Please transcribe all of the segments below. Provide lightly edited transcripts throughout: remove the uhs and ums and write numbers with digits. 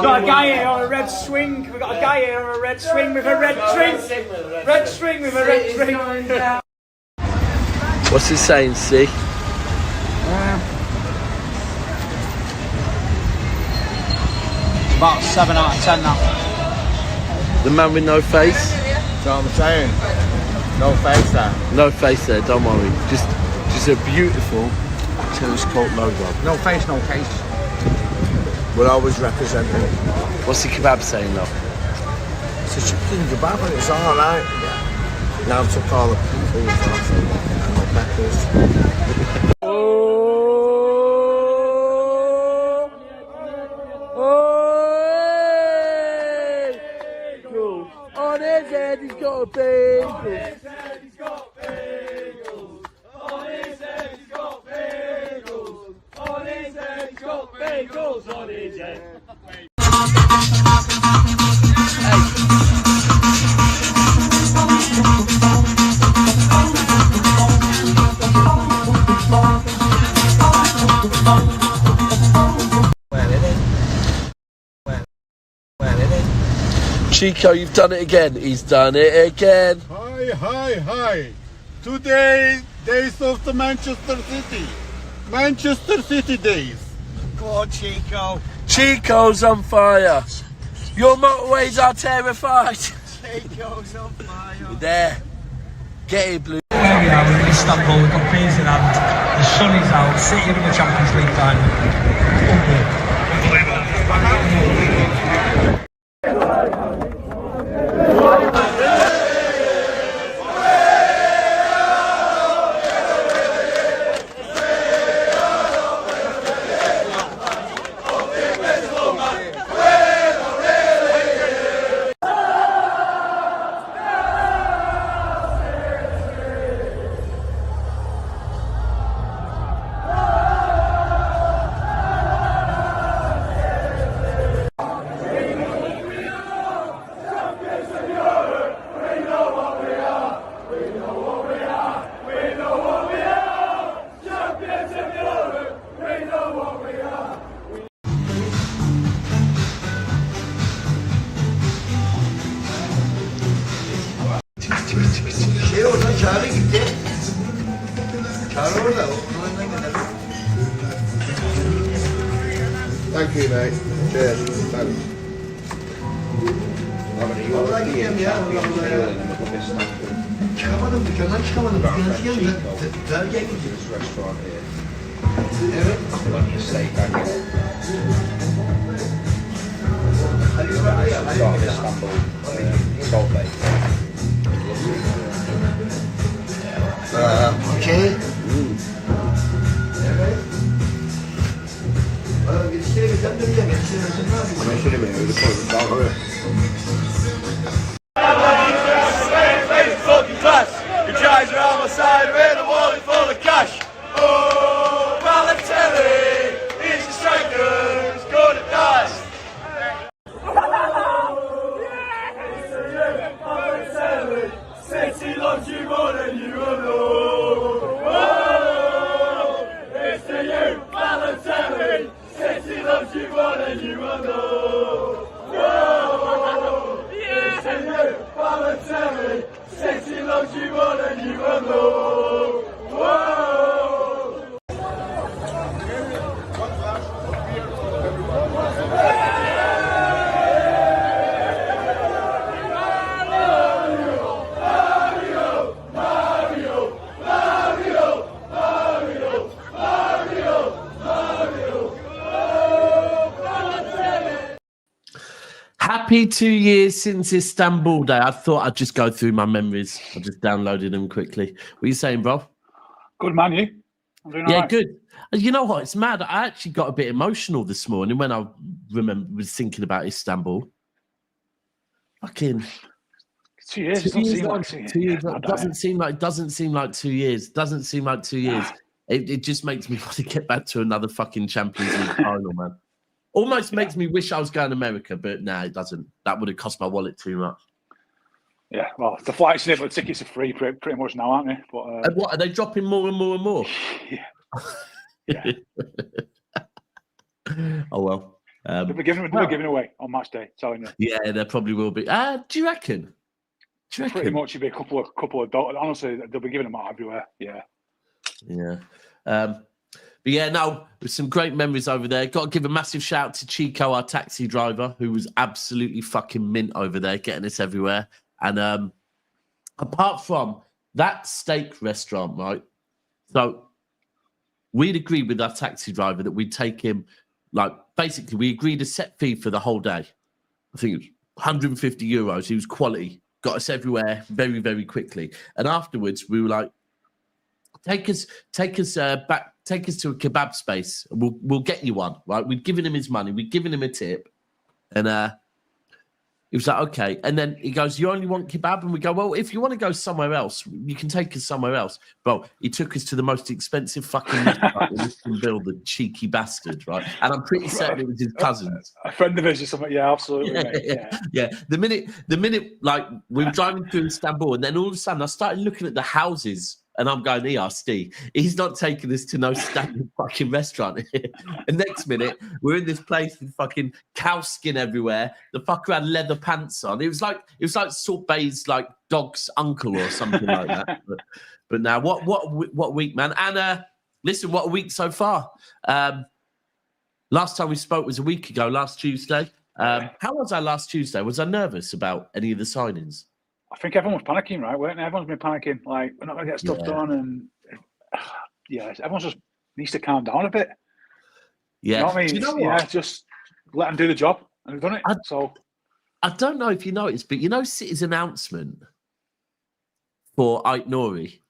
got a guy here on a red swing. We've got a guy here on a red swing with a red string. Red string with a red string. What's it saying, C? About 7 out of 10 now. The man with no face? That's what I'm saying. No face there. No face there, don't worry. Just a beautiful telescope logo. No face, no case. We're always representing. What's the kebab saying, though? It's a chicken kebab and it's alright. Now I took all the food off and the peppers. On his head he's got a bagel. On his head he's got bagels. On his head he's got bagels. On his head he's got bagels. On his head. Chico, you've done it again. He's done it again. Hi. Today, days of the Manchester City. Manchester City days. Go on, Chico. Chico's on fire. Your motorways are terrified. Chico's on fire. There. Get it, Blue. Here we are, we're in Istanbul, we've got beers in hand, the sun is out, City in the Champions League final. Çağrı gitti. Çağrı orada. Okulundan gidelim. Thank you, mate. Cheers. Thanks. Vallahi gideceğim ya. Çıkamadım, dükkandan çıkamadım. Dükkandan çıkamadım. Dergiye gideceğiz. Evet. Okay. Evet. Yetiştiremeyeceğim döneceğim. Yetiştiremeyeceğim ne yapayım? Ben şöyle mi? Öyle koydum. Dalga. Your guys are on my side, we're the wallet full of cash. Oh, Balotelli, he's a striker, he's good at that. Balotelli, City loves you more than you know. Oh, it's to you, Balotelli, City loves you more than you know. Oh, it's to you, Balotelli. City loves you more than you know. Whoa! Happy 2 years since Istanbul Day. I thought I'd just go through my memories. I just downloaded them quickly. What are you saying, bro? Good man, you? I'm doing all right. Good. You know what? It's mad. I actually got a bit emotional this morning when I was thinking about Istanbul. Fucking 2 years. 2 Doesn't years. seem like 2 years. 2 years. Yeah, Doesn't seem like 2 years. Doesn't seem like 2 years. It just makes me want to get back to another fucking Champions League final, man. Almost makes me wish I was going to America, but nah, it doesn't. That would have cost my wallet too much. Yeah, well, the flights and the tickets are free pretty much now, aren't they? But, and what, are they dropping more and more and more? Yeah. Oh, well. They'll be giving away on match day. Telling you. Yeah, there probably will be. Do you reckon? Pretty much, it'd be a couple of dollars. Honestly, they'll be giving them out everywhere. Yeah. Yeah. But yeah, no, there's some great memories over there. Got to give a massive shout out to Chico, our taxi driver, who was absolutely fucking mint over there, getting us everywhere. And apart from that steak restaurant, right? So we'd agreed with our taxi driver that we'd take him, like, basically, we agreed a set fee for the whole day. I think it was 150 euros. He was quality, got us everywhere very, very quickly. And afterwards, we were like, take us back. Take us to a kebab space. We'll get you one, right? We'd given him his money. We'd given him a tip. And he was like, okay. And then he goes, you only want kebab? And we go, well, if you want to go somewhere else, you can take us somewhere else. Bro, he took us to the most expensive fucking restaurant in Lisbon, the cheeky bastard, right? And I'm pretty certain it was his cousins. A friend of his or something. Yeah, absolutely, mate. Yeah. The minute, like, we were driving through Istanbul, and then all of a sudden I started looking at the houses. And I'm going, Steve, he's not taking us to no standard fucking restaurant. And next minute, we're in this place with fucking cow skin everywhere. The fucker had leather pants on. It was like Sorbet's like dog's uncle or something like that. But now, what week, man? And listen, what a week so far. Last time we spoke was a week ago, last Tuesday. How was I last Tuesday? Was I nervous about any of the signings? I think everyone was panicking, right? Weren't they? Everyone's been panicking. Like, we're not going to get stuff done. And everyone just needs to calm down a bit. Yeah. You know what I mean? Do you know what? Yeah, just let them do the job. And they've done it. I don't know if you noticed, but you know City's announcement for Ait Nouri?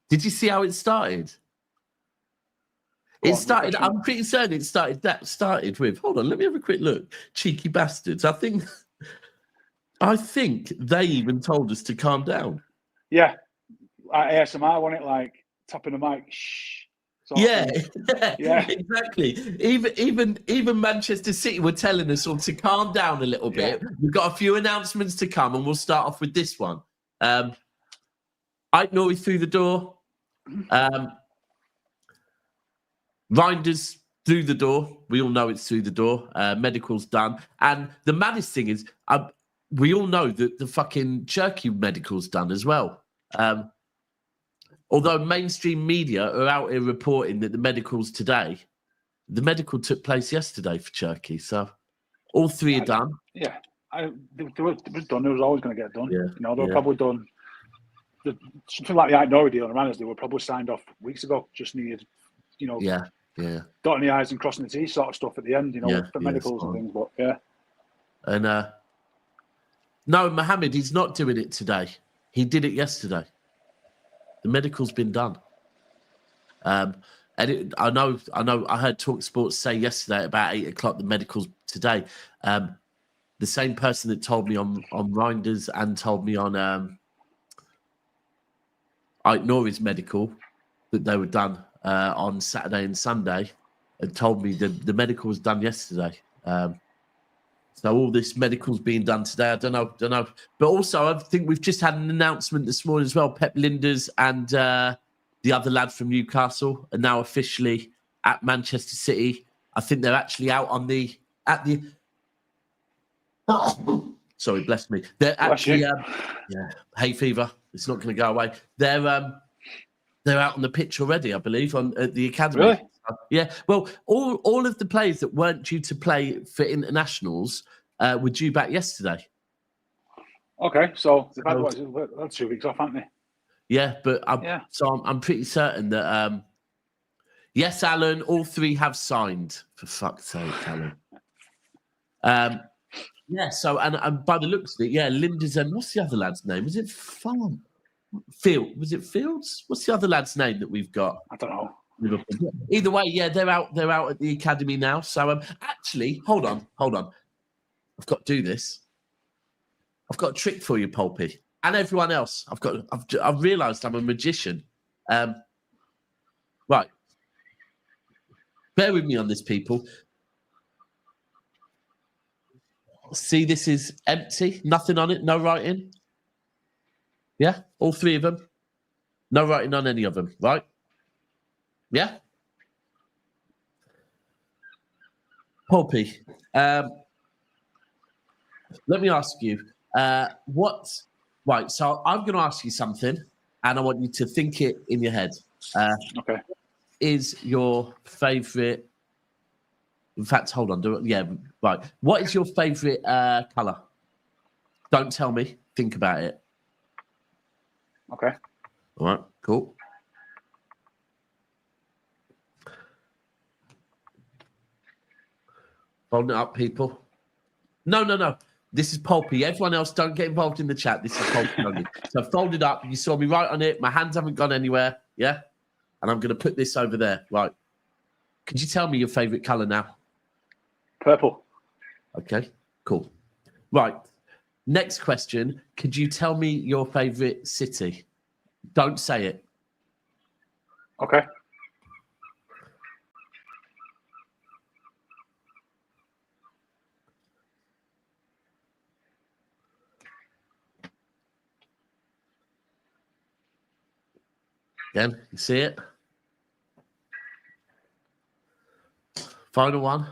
Did you see how it started? I'm pretty certain it started with, hold on, let me have a quick look. Cheeky bastards. I think they even told us to calm down. Yeah. ASMR, wasn't it? Like tapping the mic. Shh. Yeah, exactly. Even Manchester City were telling us all to calm down a little bit. Yeah. We've got a few announcements to come, and we'll start off with this one. Ait Nouri through the door. Reijnders through the door. We all know it's through the door. Medical's done. And the maddest thing is, we all know that the fucking Cherki medical's done as well. Although mainstream media are out here reporting that the medical's today, the medical took place yesterday for Cherki. So all three are done. Yeah. It was done. It was always going to get done. Yeah. You know, they were probably done. Something like the Ait Nouri deal and Reijnders, they were probably signed off weeks ago. Just needed, you know, dotting the I's and crossing the T's sort of stuff at the end, you know, for medicals and things. But yeah. And no, Mohammed, he's not doing it today. He did it yesterday. The medical's been done. I heard TalkSport say yesterday about 8 o'clock the medical's today. The same person that told me on Reijnders and told me on Ait Nouri's medical that they were done on Saturday and Sunday, and told me that the medical was done yesterday. So all this medical's being done today. I don't know. But also, I think we've just had an announcement this morning as well. Pep Lijnders and the other lad from Newcastle are now officially at Manchester City. I think they're actually out at the. Sorry, bless me. They're actually hay fever. It's not going to go away. They're out on the pitch already, I believe, at the academy. Really? Yeah. Well, all of the players that weren't due to play for internationals were due back yesterday. Okay, so they've had 2 weeks off, haven't they? Yeah, but I'm pretty certain that yes, Alan, all three have signed. For fuck's sake, Alan. Yeah. So and by the looks of it, Lijnders and what's the other lad's name? Was it Field? Was it Fields? What's the other lad's name that we've got? I don't know. Either way, they're out at the academy now. So actually, hold on. I've got to do this. I've got a trick for you, Pulpy, and everyone else. I've realised I'm a magician. Right. Bear with me on this, people. See, this is empty. Nothing on it. No writing. Yeah, all three of them. No writing on any of them, right? Yeah. Poppy, let me ask you, right, so I'm going to ask you something, and I want you to think it in your head. Okay. Is your favourite, in fact, hold on, right. What is your favourite colour? Don't tell me, think about it. Okay. All right, cool. Hold it up, people. No. This is Pulpy. Everyone else, don't get involved in the chat. This is Pulpy only. So fold it up. You saw me right on it. My hands haven't gone anywhere. Yeah? And I'm going to put this over there. Right. Could you tell me your favourite colour now? Purple. Okay, cool. Right. Next question. Could you tell me your favourite city? Don't say it. Okay. Again, you see it? Final one.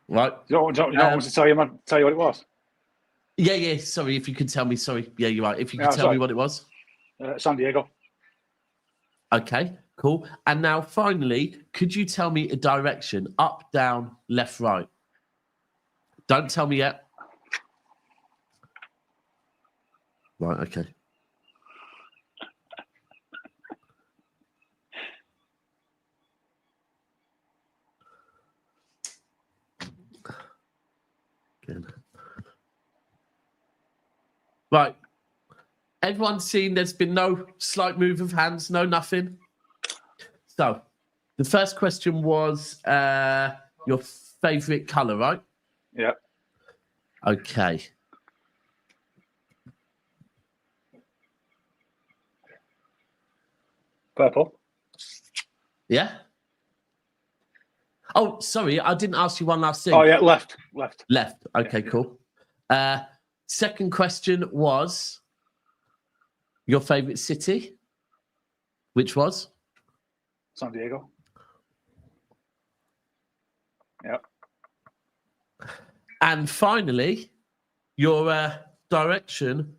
Right. You don't want me to tell you what it was? Yeah. Sorry, if you could tell me. Sorry. Yeah, you're right. If you could tell me what it was. San Diego. Okay, cool. And now, finally, could you tell me a direction? Up, down, left, right. Don't tell me yet. Right, okay. Again. Right. Everyone's seen there's been no slight move of hands, no nothing. So, the first question was your favourite colour, right? Yeah. Okay. Purple. Yeah? Oh, sorry, I didn't ask you one last thing. Oh, yeah, left. Left. Okay, cool. Second question was your favourite city, which was? San Diego. Yep. And finally, your direction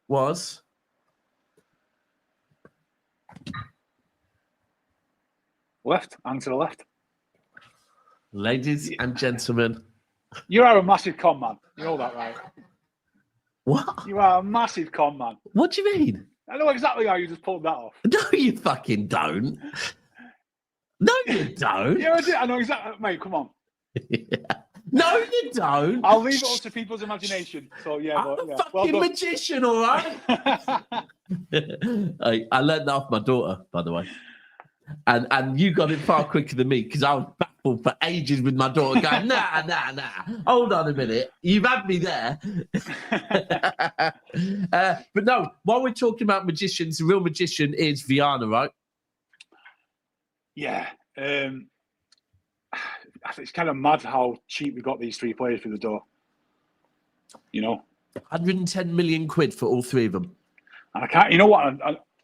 was? Left, and to the left. Ladies and gentlemen. You are a massive con man. You know that, right? What? You are a massive con man. What do you mean? I know exactly how you just pulled that off. No, you fucking don't. No, you don't. Yeah, I know exactly. Mate, come on. No, you don't. I'll leave it up to people's imagination. So, yeah. I'm but, a yeah. fucking magician, all right? I learned that off my daughter, by the way. And you got it far quicker than me because I was baffled for ages with my daughter going, nah. Hold on a minute. You've had me there. But no, while we're talking about magicians, the real magician is Viana, right? Yeah. I think it's kind of mad how cheap we got these three players through the door. You know? 110 million quid for all three of them. And I can't, you know what?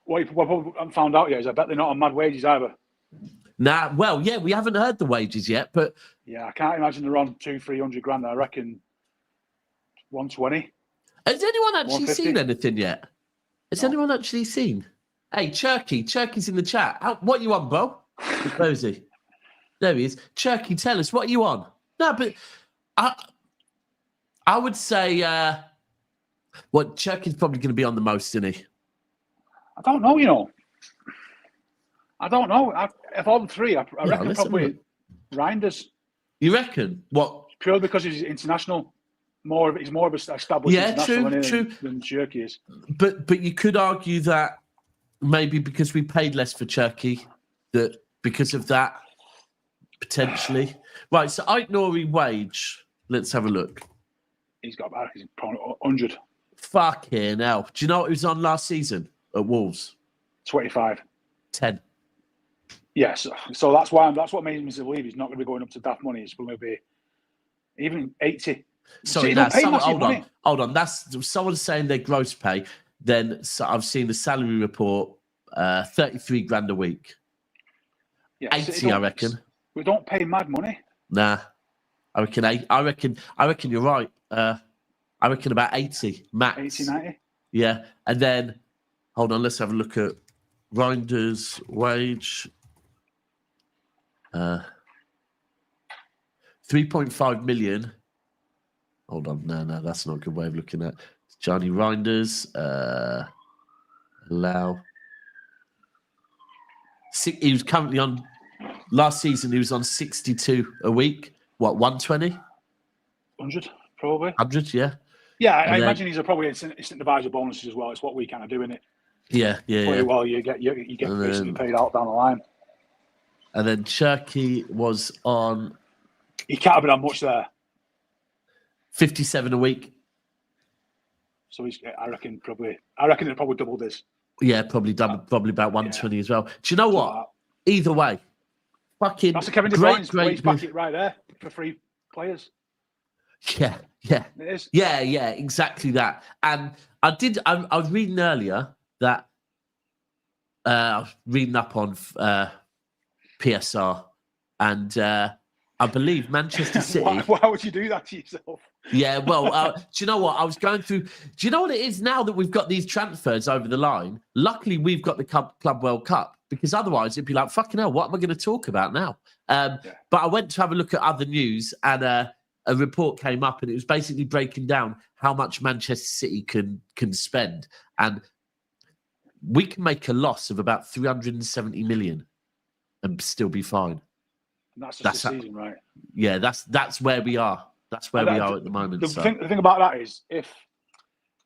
What I haven't found out yet is I bet they're not on mad wages either. Nah, well, yeah, we haven't heard the wages yet, but... Yeah, I can't imagine they're on 200-300 grand. I reckon 120. Has anyone actually seen anything yet? Has anyone actually seen? Hey, Cherky's in the chat. What are you on, bro? Where is he? There he is. Cherky, tell us, what are you on? No, but I would say... Cherky's probably going to be on the most, isn't he? I don't know, you know. I don't know. Of all the three, I reckon probably Reijnders. You reckon? What? Purely because he's international. He's more of a established international than Cherki is. But you could argue that maybe because we paid less for Cherki, that because of that, potentially. Right, so Ait Nouri wage. Let's have a look. He's got about 100. Fucking hell. Do you know what he was on last season at Wolves? 25. 10. Yes. So that's what made me believe he's not going to be going up to daft money. It's going to be even 80. Sorry, hold on. That's someone's saying their gross pay. Then I've seen the salary report, 33 grand a week. Yeah, 80, I reckon. We don't pay mad money. Nah, I reckon you're right. I reckon about 80 max. 80, 90. Yeah, and then hold on, let's have a look at Reijnders' wage. 3.5 million. Hold on, no, that's not a good way of looking at Tejjani Reijnders. Allow. He was currently on. Last season, he was on 62 a week. What, 120? 100, probably. 100, yeah. Yeah, I imagine he's probably instant divisor bonuses as well. It's what we kind of do in it. Yeah. Well, you get basically paid out down the line. And then Cherki was on. He can't have been on much there. 57 a week. So I reckon it probably doubled his. Yeah, probably double, probably about 120 as well. Do you know what? Either way, fucking that's a Kevin De great Bruyne's packet right there for free players. Yeah. It is. Yeah, exactly that. And I was reading earlier that I was reading up on PSR, and I believe Manchester City. Why would you do that to yourself? Yeah, well, do you know what? I was going through. Do you know what it is now that we've got these transfers over the line? Luckily, we've got the Club World Cup, because otherwise it'd be like, fucking hell, what am I going to talk about now? But I went to have a look at other news, and a report came up, and it was basically breaking down how much Manchester City can spend, and we can make a loss of about 370 million and still be fine. And that's just the season, right? Yeah, that's where we are. That's where we are at the moment. The thing about that is, if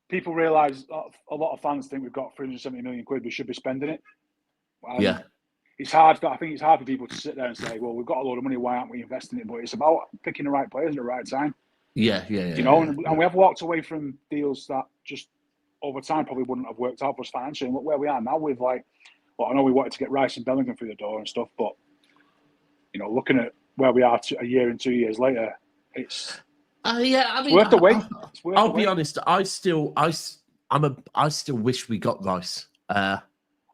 people realise a lot of fans think we've got 370 million quid, we should be spending it. Yeah. It's hard. I think it's hard for people to sit there and say, "Well, we've got a lot of money. Why aren't we investing it?" But it's about picking the right players at the right time. Yeah. You know, and we have walked away from deals that just over time probably wouldn't have worked out for us financially. And look where we are now with I know we wanted to get Rice and Bellingham through the door and stuff, but looking at where we are a year and 2 years later, it's worth the wait. I'll be honest. I still wish we got Rice. I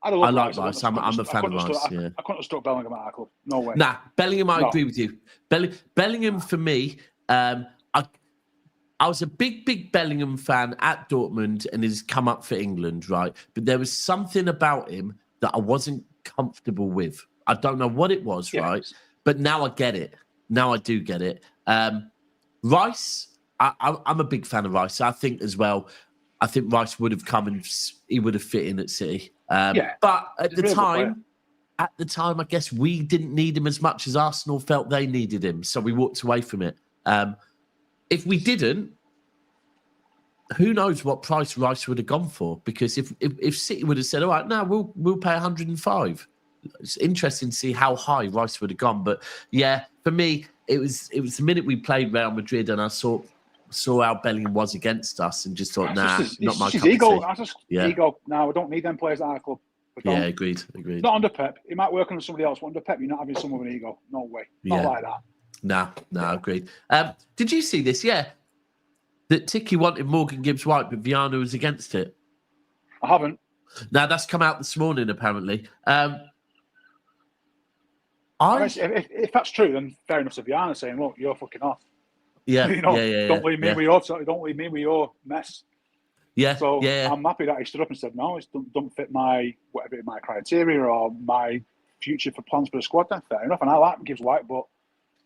like Rice. I'm a fan of Rice. I couldn't have stuck Bellingham at our club. No way. Nah, Bellingham. I agree with you. Bellingham for me. I was a big Bellingham fan at Dortmund, and he's come up for England, right? But there was something about him that I wasn't comfortable with. I don't know what it was, right? But now I get it. Now I do get it. Rice, I'm a big fan of Rice. I think as well. I think Rice would have come and he would have fit in at City. But at the time, I guess we didn't need him as much as Arsenal felt they needed him, so we walked away from it. If we didn't, who knows what price Rice would have gone for? Because if City would have said, "All right, now we'll pay 105," it's interesting to see how high Rice would have gone. But yeah, for me, it was the minute we played Real Madrid and I saw how Bellingham was against us and just thought, not my cup of ego. tea. Ego. No, we don't need them players at our club. Yeah, agreed. Not under Pep. It might work under somebody else, but under Pep, you're not having someone with an ego. No way. Not like that. No, agreed. Did you see this? Yeah. That Tiki wanted Morgan Gibbs-White, but Viana was against it. I haven't. Now, that's come out this morning, apparently. If that's true, then fair enough to Viana saying, "Look, you're fucking off." Yeah, Don't leave me with your mess. Yeah. So I'm happy that he stood up and said, "No, it don't fit my criteria or my future for plans for the squad." Then fair enough, and I like Gibbs-White, but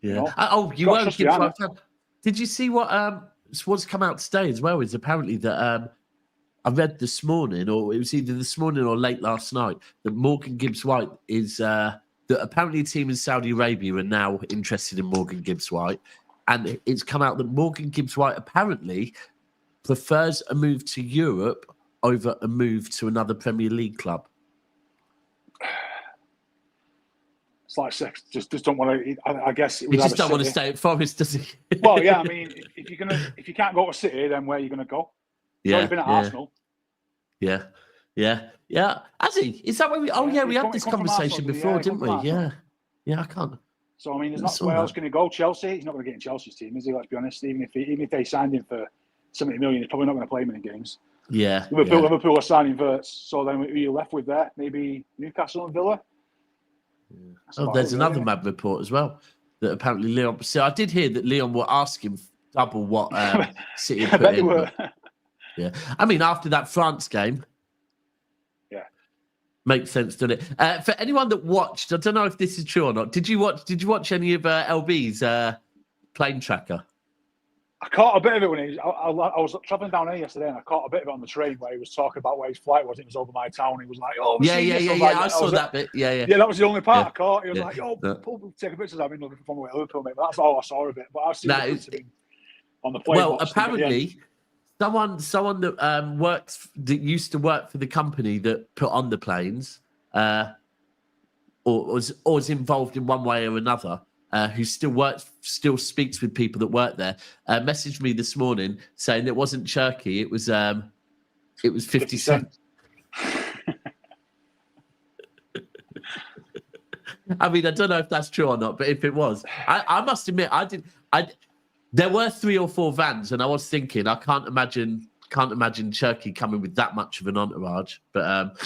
you were a Gibbs-White fan. Did you see what's come out today as well? Is apparently that I read this morning, or it was either this morning or late last night, that Morgan Gibbs-White is that apparently a team in Saudi Arabia are now interested in Morgan Gibbs-White. And it's come out that Morgan Gibbs-White apparently prefers a move to Europe over a move to another Premier League club. It's like sex. Just don't want to. I guess he just don't want to stay at Forest, does he? Well, yeah. I mean, if you can't go to City, then where are you going to go? He's already been at Arsenal. Yeah. Has he? Is that where we? Oh yeah, we had this conversation before, didn't we? Yeah. I can't. So I mean, there's not where else can he go? Chelsea. He's not going to get in Chelsea's team, is he? Let's be honest. Even if they signed him for 70 million, he's probably not going to play many games. Yeah. Liverpool are signing Verts, so then who are you left with there? Maybe Newcastle and Villa. Oh, there's another mad report as well that apparently Leon. So I did hear that Leon were asking double what City had put in. But, yeah, I mean after that France game, makes sense, doesn't it? For anyone that watched, I don't know if this is true or not. Did you watch any of LB's plane tracker? I caught a bit of it when I was travelling down here yesterday, and I caught a bit of it on the train where he was talking about where his flight was. It was over my town. He was like, "Oh, yeah." I saw that bit. Yeah. Yeah, that was the only part I caught. He was like, "Oh, Paul, take pictures of him from Liverpool, mate." But that's all I saw of it. But I've seen it on the plane. Well, apparently, someone that used to work for the company that put on the planes, or was involved in one way or another. Who still speaks with people that work there, messaged me this morning saying it wasn't Cherki, it was 50 Cent. I mean, I don't know if that's true or not, but if it was, I must admit, there were 3 or 4 vans, and I was thinking, I can't imagine Cherki coming with that much of an entourage. But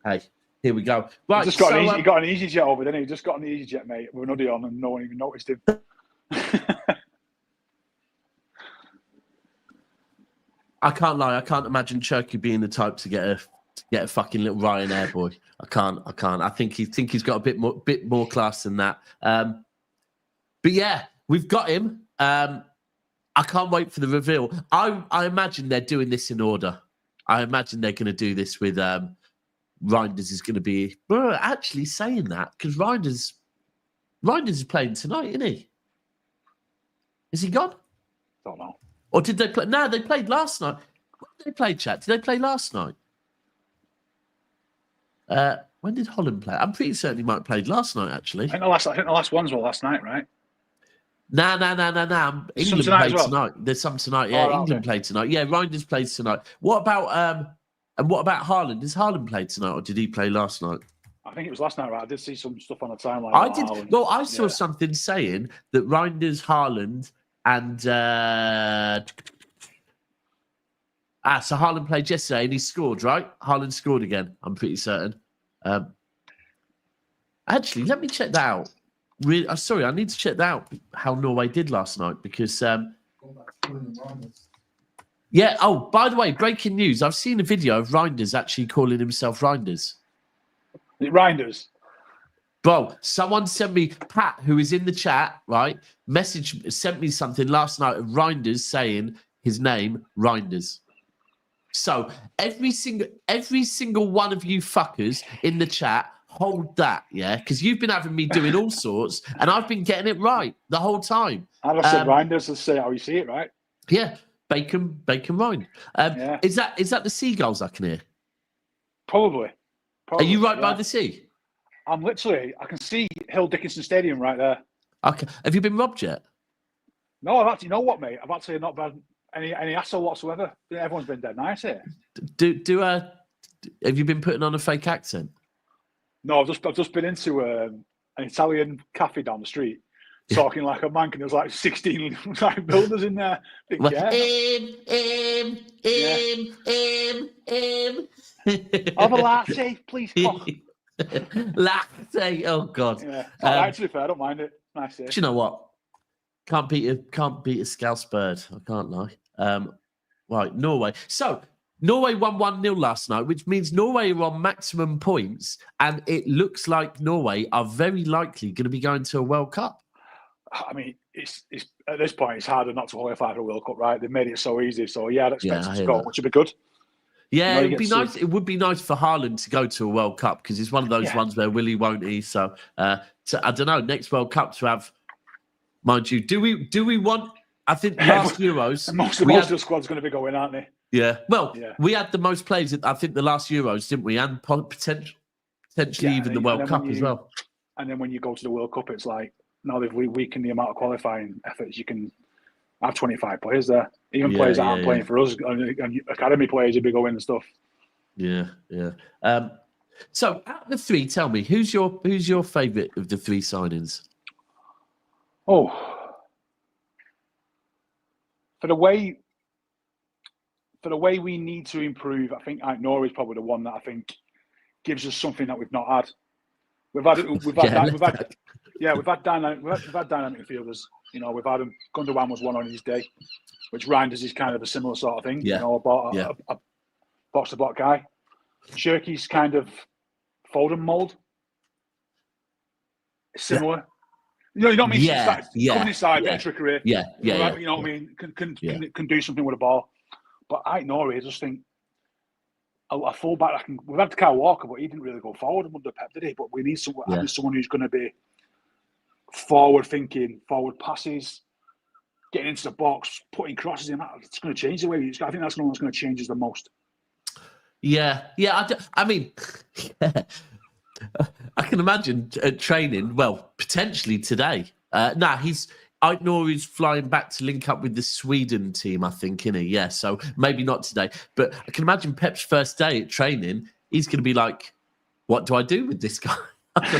hey. Here we go. Right, he got an easy jet over, didn't he? He just got an easy jet, mate, with an hoodie on, and no one even noticed him. I can't lie. I can't imagine Cherki being the type to get a fucking little Ryan Air boy. I can't. I think he's got a bit more class than that. But yeah, we've got him. I can't wait for the reveal. I imagine they're doing this in order. I imagine they're going to do this with. Reijnders is going to be actually saying that because Reijnders is playing tonight, isn't he? Is he gone? Don't know. Or did they play? No, they played last night. When did they play, chat? Did they play last night? When did Holland play? I'm pretty certain he might have played last night, actually. I think the last ones were last night, right? No. England played tonight. There's some tonight. Yeah, England played tonight. Yeah, Reijnders plays tonight. What about and what about Haaland? Does Haaland play tonight, or did he play last night? I think it was last night, right? I did see some stuff on the timeline. I did. Haaland. Well, I saw something saying that Reijnders, Haaland, and so Haaland played yesterday and he scored, right? Haaland scored again. I'm pretty certain. Actually, let me check that out. Sorry, I need to check that out. How Norway did last night because. Yeah. Oh, by the way, breaking news. I've seen a video of Reijnders actually calling himself Reijnders. Reijnders? Bro, someone sent me, Pat, who is in the chat, right, sent me something last night of Reijnders saying his name, Reijnders. So every single one of you fuckers in the chat, hold that, yeah? Because you've been having me doing all sorts, and I've been getting it right the whole time. I just said Reijnders to say how you see it, right? Yeah. Bacon rind. Is that the seagulls I can hear? Probably. Are you right by the sea? I can see Hill Dickinson Stadium right there. Okay. Have you been robbed yet? No, I've actually, you know what, mate? I've actually not been any hassle whatsoever. Everyone's been dead nice here. Have you been putting on a fake accent? No, I've just been into an Italian cafe down the street. Talking like a man, and there's like 16 like builders in there. Have a latte, please. Latte, oh god. Yeah, actually fair. I don't mind it. Nice. Do you know what? Can't beat a Scouse bird. I can't lie. Right, Norway. So Norway won 1-0 last night, which means Norway are on maximum points, and it looks like Norway are very likely going to be going to a World Cup. I mean, it's at this point, it's harder not to qualify for a World Cup, right? They've made it so easy. So, I'd expect them to go, which would be good. Yeah, it'd be nice. It would be nice for Haaland to go to a World Cup because it's one of those ones where will he, won't he? So, I don't know, next World Cup to have, mind you, do we want, I think last Euros... most of the squad's going to be going, aren't they? Yeah. Well, we had the most players, I think, the last Euros, didn't we? And potentially even the World Cup as well. And then when you go to the World Cup, it's like, now they've weakened the amount of qualifying efforts. You can have 25 players there. Even players that aren't playing for us, and academy players, you'll be going and stuff. Yeah. So out of the three, tell me, who's your favourite of the three signings? Oh, for the way we need to improve, I think Ait Nouri is probably the one that I think gives us something that we've not had. We've had dynamic midfielders. You know, we've had him. Gundogan was one on his day, which Reijnders is kind of a similar sort of thing. Yeah. You know, about a box-to-box guy. Cherki's kind of Foden mould. Similar. You know what I mean? Coming inside, bit of trickery. You know what I mean? Can do something with the ball. But Ait Nouri, I just think a fullback. We've had Kyle Walker, but he didn't really go forward under Pep, did he? But we need someone who's going to be forward thinking, forward passes, getting into the box, putting crosses in. It's going to change the way. I think that's the one that's going to change us the most. Yeah. I mean, I can imagine training. Well, potentially today. Ait Nouri's flying back to link up with the Sweden team, I think, isn't he? Yeah, so maybe not today. But I can imagine Pep's first day at training, he's going to be like, what do I do with this guy?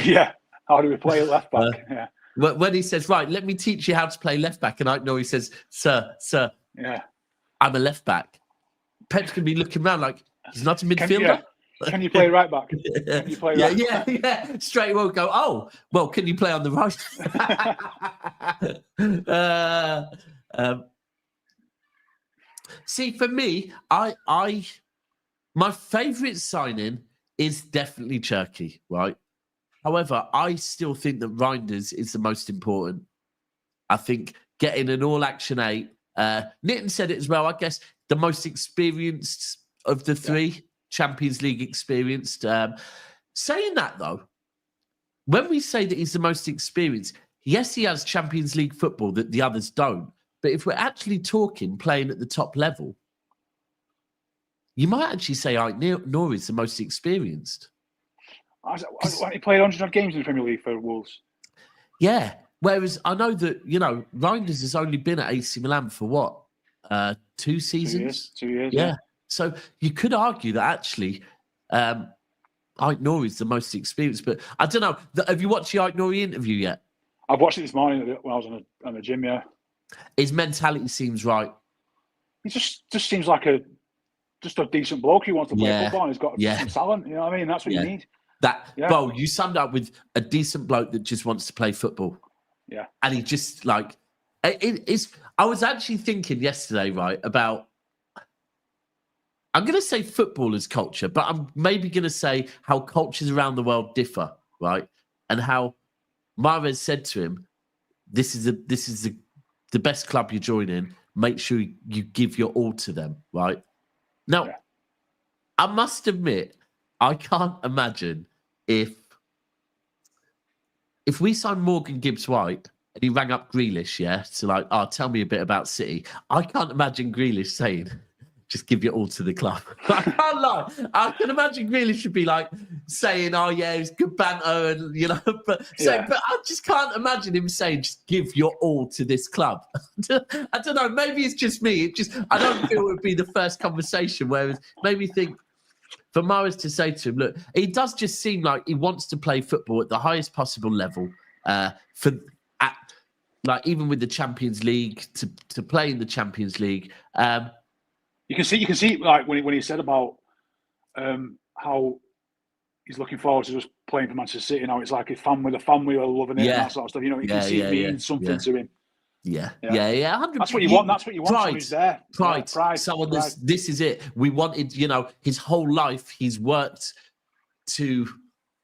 Yeah, how do we play left back? Yeah. When he says, right, let me teach you how to play left back, and Ait Nouri says, sir, I'm a left back. Pep's going to be looking around like, he's not a midfielder? Can you play right back? Can you play right back? Yeah. Straight away go, oh, well, can you play on the right? See, for me, my favourite signing is definitely Cherki, right? However, I still think that Reijnders is the most important. I think getting an all-action 8. Nitton said it as well, I guess, the most experienced of the three, Champions League experienced. Saying that, though, when we say that he's the most experienced, yes, he has Champions League football that the others don't. But if we're actually talking playing at the top level, you might actually say Ait Nouri is the most experienced. He played 100 games in the Premier League for Wolves. Yeah. Whereas I know that, Reijnders has only been at AC Milan for what? 2 seasons? 2 years. Yeah. So you could argue that actually Ait Nouri is the most experienced. But I don't know. Have you watched the Ait Nouri interview yet? I've watched it this morning when I was on the gym, yeah. His mentality seems right. He just seems like a decent bloke who wants to play football and he's got some talent. You know what I mean? That's what you need. Well, you summed up with a decent bloke that just wants to play football. Yeah. And he just like I was actually thinking yesterday, right, about I'm going to say footballers' culture, but I'm maybe going to say how cultures around the world differ, right? And how Mahrez said to him, this is the best club you're joining. Make sure you give your all to them, right? Now, I must admit, I can't imagine if we signed Morgan Gibbs-White and he rang up Grealish, so tell me a bit about City. I can't imagine Grealish saying, just give your all to the club. I can't lie. I can imagine Grealish should be like saying, oh yeah, it's good banter, and but I just can't imagine him saying, just give your all to this club. I don't know. Maybe it's just me. I don't feel it would be the first conversation. Whereas maybe think for Mahrez to say to him, look, it does just seem like he wants to play football at the highest possible level. Even with the Champions League to play in the Champions League. You can see like when he said about how he's looking forward to just playing for Manchester City now. It's like the family are loving it and that sort of stuff. You can see it means something to him. Yeah. 100%. That's what you want. That's what you want. Pride. Who's there? Pride. Pride. Someone this is it. We wanted, his whole life he's worked to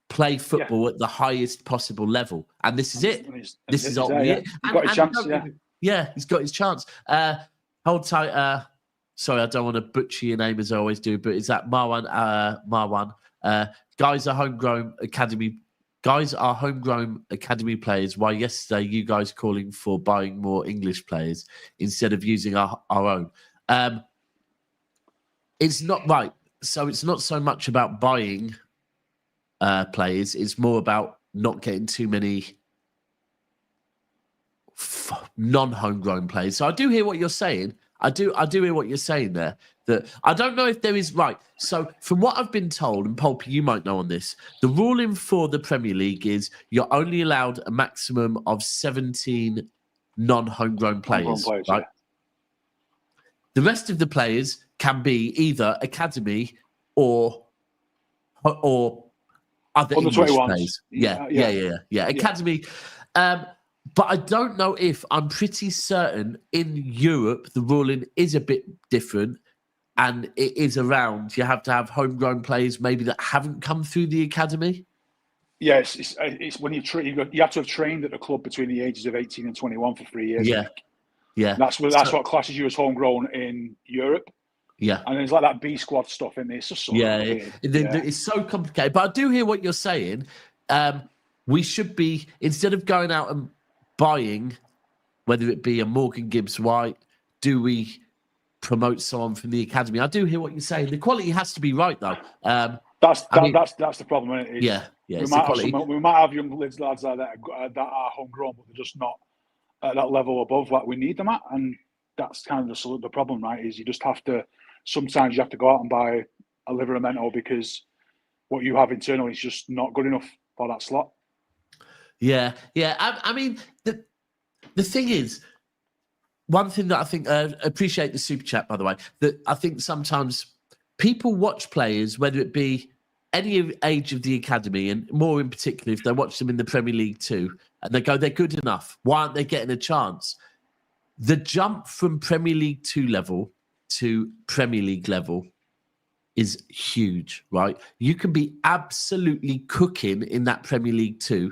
play football at the highest possible level, and this is it. This is it. He's got his chance. He's got his chance. Hold tight. Sorry, I don't want to butcher your name as I always do, but is that Marwan? Guys are homegrown academy players. Why yesterday you guys calling for buying more English players instead of using our own? It's not right. So it's not so much about buying players. It's more about not getting too many non-homegrown players. So I do hear what you're saying. I do hear what you're saying there. That I don't know if there is right. So from what I've been told, and Pulpy, you might know on this, the ruling for the Premier League is you're only allowed a maximum of 17 non-homegrown players. Right? Yeah. The rest of the players can be either academy or other Under English 21s. players. Yeah. Academy. But I don't know if I'm pretty certain in Europe the ruling is a bit different, and it is around. You have to have homegrown players maybe that haven't come through the academy. Yes, it's when you have to have trained at the club between the ages of 18 and 21 for 3 years. Yeah. That's what classes you as homegrown in Europe. Yeah, and there's like that B squad stuff in there. It's just so it's so complicated. But I do hear what you're saying. We should be, instead of going out and buying, whether it be a Morgan Gibbs White, do we promote someone from the academy? I do hear what you're saying. The quality has to be right, though. That's the problem, isn't it? Yeah. We might have young lads like that are homegrown, but they're just not at that level above what we need them at, and that's kind of the problem, right? Is you just have to. Sometimes you have to go out and buy a Livramento because what you have internally is just not good enough for that slot. Yeah. I mean, the thing is, one thing that I think, appreciate the super chat, by the way, that I think sometimes people watch players, whether it be any age of the academy, and more in particular, if they watch them in the Premier League too, and they go, they're good enough. Why aren't they getting a chance? The jump from Premier League 2 level to Premier League level is huge, right? You can be absolutely cooking in that Premier League 2,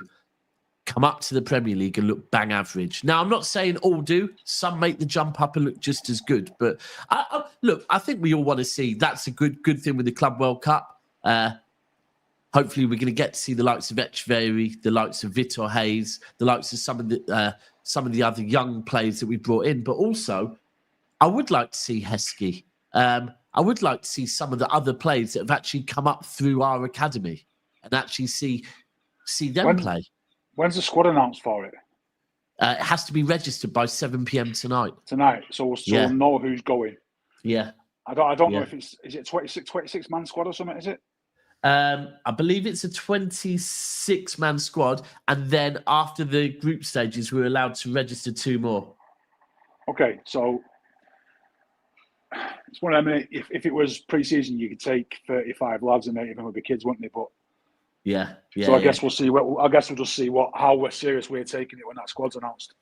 come up to the Premier League and look bang average. Now, I'm not saying all do. Some make the jump up and look just as good. But I think we all want to see. That's a good thing with the Club World Cup. Hopefully, we're going to get to see the likes of Echeverri, the likes of Vitor Hayes, the likes of some of the other young players that we brought in. But also, I would like to see Heskey. I would like to see some of the other players that have actually come up through our academy and actually see them play. When's the squad announced for it? It has to be registered by 7 p.m. tonight. So we'll know who's going. Yeah. I don't know if is it 26 man squad or something, is it? I believe it's a 26-man squad, and then after the group stages, we're allowed to register 2 more. Okay, so it's one of them. If it was pre-season, you could take 35 lads and 8 of them would be kids, wouldn't they? But so I guess we'll see. I guess we'll just see how serious we're taking it when that squad's announced.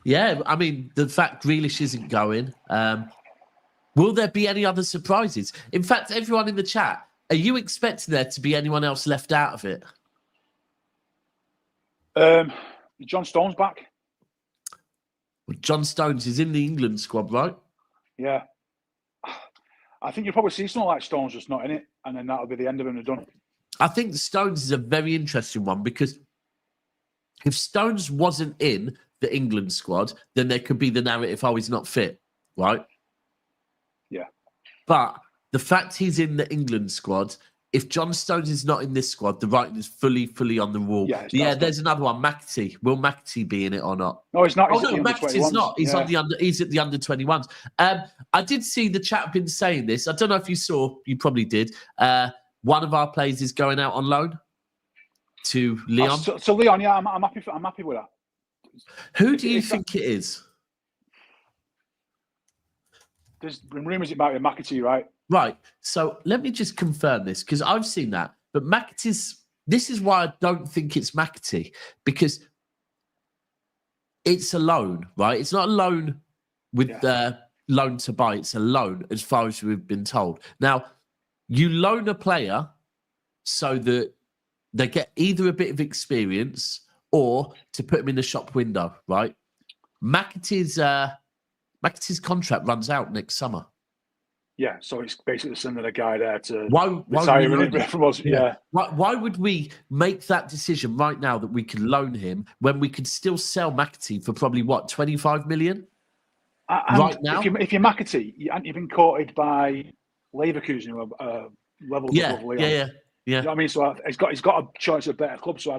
Yeah, I mean, the fact Grealish isn't going. Will there be any other surprises? In fact, everyone in the chat, are you expecting there to be anyone else left out of it? John Stones back. Well, John Stones is in the England squad, right? Yeah. I think you'll probably see someone like Stones just not in it, and then that'll be the end of him. They're done. I think Stones is a very interesting one, because if Stones wasn't in the England squad, then there could be the narrative, oh, he's not fit, right? Yeah. But the fact he's in the England squad, if John Stones is not in this squad, the writing is fully on the wall. Yeah, there's another one, McAtee. Will McAtee be in it or not? No, he's not. McAtee's not. He's he's at the under 21s. I did see the chat have been saying this. I don't know if you saw. You probably did. One of our players is going out on loan to Leon. So Leon, yeah, I'm happy with that. Who do you think it is? There's been rumours it might be McAtee, right? Right. So let me just confirm this, because I've seen that. But McAtee's, this is why I don't think it's McAtee, because it's a loan, right? It's not a loan with loan to buy. It's a loan, as far as we've been told. Now, you loan a player so that they get either a bit of experience or to put them in the shop window, right? McAtee's contract runs out next summer. Yeah, so it's basically sending a guy there to retire from us. Yeah. Why would we make that decision right now that we can loan him when we could still sell McAtee for probably 25 million right now? If you're McAtee, you've been courted by Leverkusen, who are level above Leon. Yeah. You know what I mean? So he's got a choice of better club. So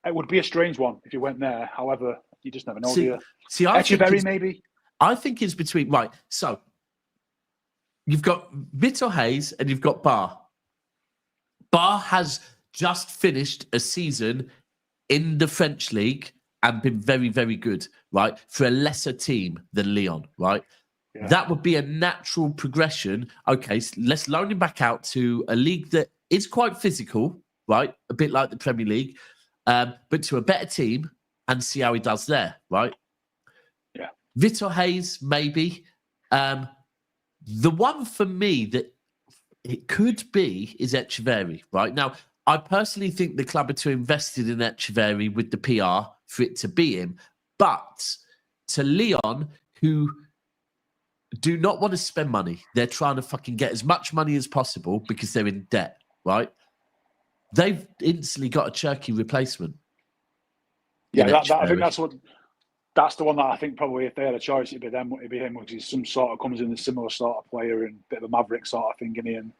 it would be a strange one if you went there. However, you just never know. Echeverri, maybe. I think it's between So you've got Vitor Hayes and you've got Bar. Bar has just finished a season in the French league and been very, very good, right? For a lesser team than Lyon, right? Yeah. That would be a natural progression. Okay, so let's loan him back out to a league that is quite physical, right? A bit like the Premier League, but to a better team and see how he does there, right? Yeah. Vitor Hayes, maybe. The one for me that it could be is Echeverri, right? Now, I personally think the club are too invested in Echeverri with the PR for it to be him. But to Lyon, who do not want to spend money, they're trying to fucking get as much money as possible because they're in debt, right? They've instantly got a Cherki replacement. Yeah, I think that's the one that I think probably if they had a choice, it'd be them. It'd be him, because he's some sort of comes in a similar sort of player and a bit of a maverick sort of thing, and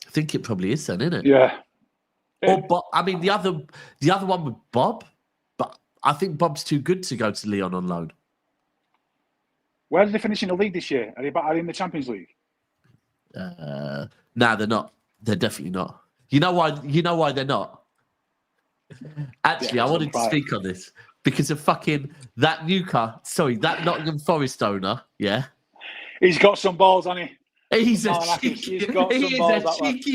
I think it probably is then, isn't it? Yeah. Or Bob. I mean, the other one with Bob, but I think Bob's too good to go to Lyon on loan. Where did they finish in the league this year? Are they in the Champions League? No, they're not. They're definitely not. You know why? You know why they're not? Actually, I wanted to speak on this because of fucking that that Nottingham Forest owner. Yeah, he's got some balls, hasn't he? He's a cheeky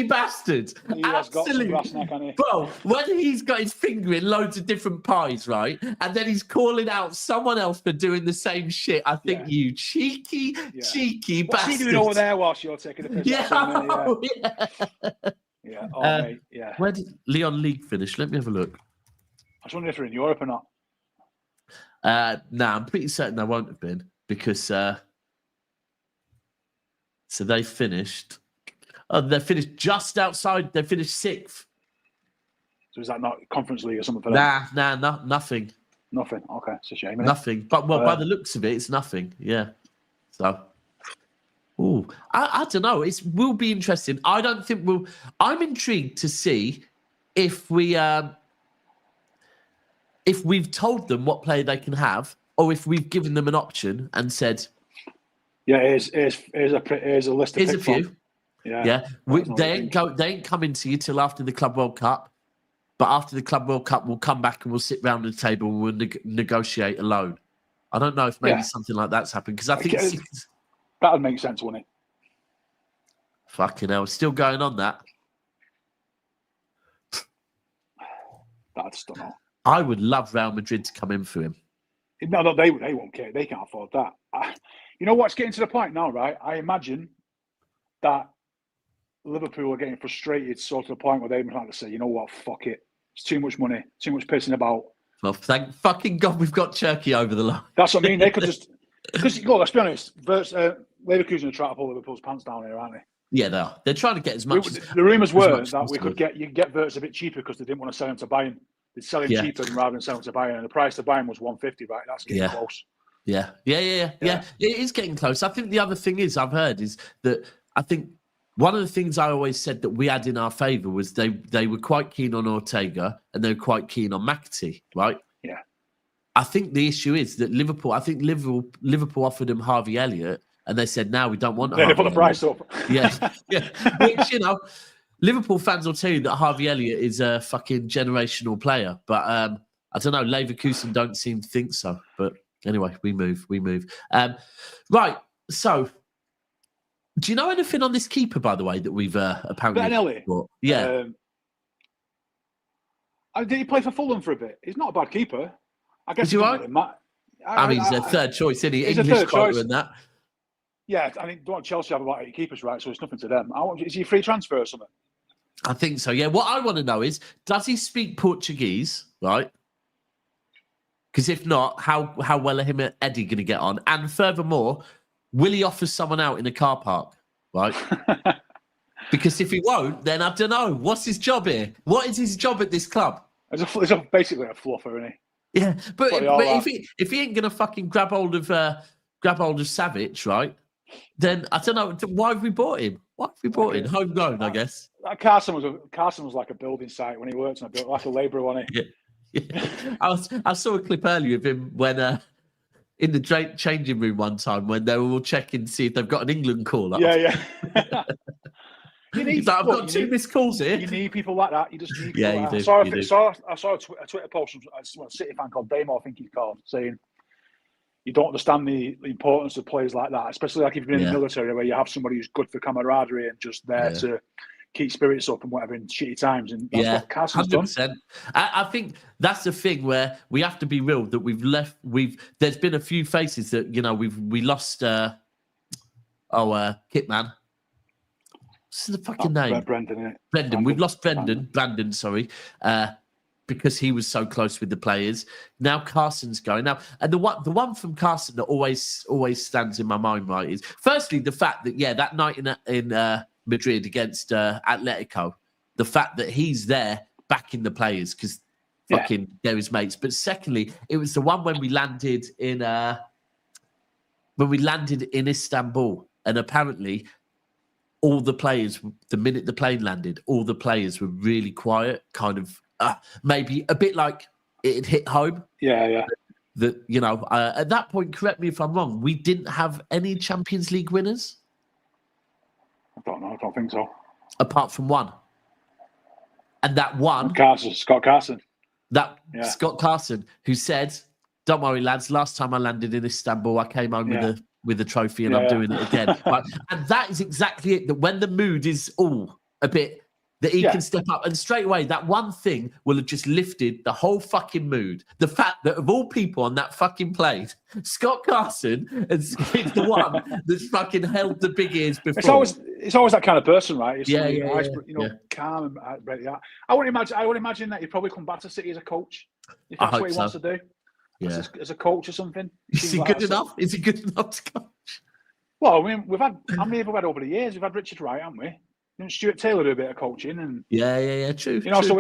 bastard. He has got some brass neck, hasn't he? Bro, when he's got his finger in loads of different pies, right? And then he's calling out someone else for doing the same shit. I think you cheeky bastard. What's he doing over there whilst you're taking a piss? Yeah. Oh, mate, yeah. Where did Lyon League finish? Let me have a look. I was wondering if they're in Europe or not. Nah, I'm pretty certain they won't have been because so they finished. Oh, they finished just outside. They finished 6th. So is that not Conference League or something for them? Nah, nothing. Nothing. Okay, it's a shame. Nothing. But by the looks of it, it's nothing. Yeah. So. Ooh, I don't know. It will be interesting. I don't think we'll. I'm intrigued to see if we've told them what player they can have, or if we've given them an option and said, "Yeah, here's a list. Here's a few." From. Yeah, yeah. They ain't coming to you till after the Club World Cup. But after the Club World Cup, we'll come back and we'll sit round the table and we'll negotiate a loan. I don't know if maybe something like that's happened because I think. That would make sense, wouldn't it? Fucking hell. Still going on that. I just don't know. I would love Real Madrid to come in for him. No, they won't care. They can't afford that. You know what's getting to the point now, right? I imagine that Liverpool are getting frustrated so to the point where they're trying to say, you know what, fuck it. It's too much money, too much pissing about. Well, thank fucking God we've got Cherki over the line. That's what I mean. They could just... Because, let's be honest, Leverkusen are trying to pull Liverpool's pants down here, aren't they? Yeah, they are. They're trying to get as much. The rumours were that you could get Wirtz a bit cheaper because they didn't want to sell him to Bayern. They'd sell him cheaper rather than sell him to Bayern, and the price to Bayern was 150. Right, that's getting close. Yeah. It is getting close. I think the other thing I've heard is that I think one of the things I always said that we had in our favour was they were quite keen on Ortega and they were quite keen on McAtee, right? Yeah. I think the issue is that Liverpool offered him Harvey Elliott and they said, no, we don't want Harvey They put the price up. Yeah. Which, Liverpool fans will tell you that Harvey Elliott is a fucking generational player. But I don't know, Leverkusen don't seem to think so. But anyway, we move. Right, so do you know anything on this keeper, by the way, that we've apparently... Bettinelli? Yeah. Did he play for Fulham for a bit? He's not a bad keeper. I guess he's right. I mean, he's a third choice, isn't he? He's English a third choice. And that. Yeah, I mean, don't Chelsea have about 8 keepers, right? So it's nothing to them. Is he a free transfer or something? I think so, yeah. What I want to know is, does he speak Portuguese, right? Because if not, how well are him and Eddie going to get on? And furthermore, will he offer someone out in a car park, right? Because if he won't, then I don't know. What's his job here? What is his job at this club? He's basically a fluffer, isn't he? Yeah, but if he ain't gonna fucking grab hold of Savic, right? Then I don't know. Why have we bought him? Homegrown, I guess. Carson was like a building site when he worked on like a labourer, wasn't he? Yeah. I saw a clip earlier of him when in the changing room one time when they were all checking to see if they've got an England call up. Yeah. He's like, I've got 2 missed calls here. You need people like that. You just need people like that. I saw a Twitter post from a City fan called Damo, I think he's called, saying you don't understand the importance of players like that, especially like if you've been in the military where you have somebody who's good for camaraderie and just there to keep spirits up and whatever in shitty times, and that's what Carson's done. 100%. I think that's the thing where we have to be real that there's been a few faces that we lost. Kitman. What's the fucking name? Brendan. We've lost Brandon. Sorry. Because he was so close with the players. Now Carson's going. Now, and the one from Carson that always stands in my mind, right, is firstly the fact that that night in Madrid against Atletico, the fact that he's there backing the players because fucking they're his mates. But secondly, it was the one when we landed in Istanbul, and apparently all the players, the minute the plane landed, all the players were really quiet, kind of. Maybe a bit like it had hit home. Yeah. That at that point, correct me if I'm wrong, we didn't have any Champions League winners. I don't know. I don't think so. Apart from one, and that one, Scott Carson. Scott Carson, who said, "Don't worry, lads. Last time I landed in Istanbul, I came home with a trophy, and I'm doing it again." Right? And that is exactly it. That when the mood is all a bit. That he can step up, and straight away that one thing will have just lifted the whole fucking mood. The fact that of all people on that fucking plane, Scott Carson is the one that's fucking held the big ears before. It's always that kind of person, right? It's nice, calm and ready. I would imagine that he'd probably come back to City as a coach if that's what he wants to do. Yeah, as a coach or something. Is he good enough? Is he good enough to coach? Well, I mean, how many have we had over the years? We've had Richard Wright, haven't we? Didn't Stuart Taylor do a bit of coaching? And true. True. So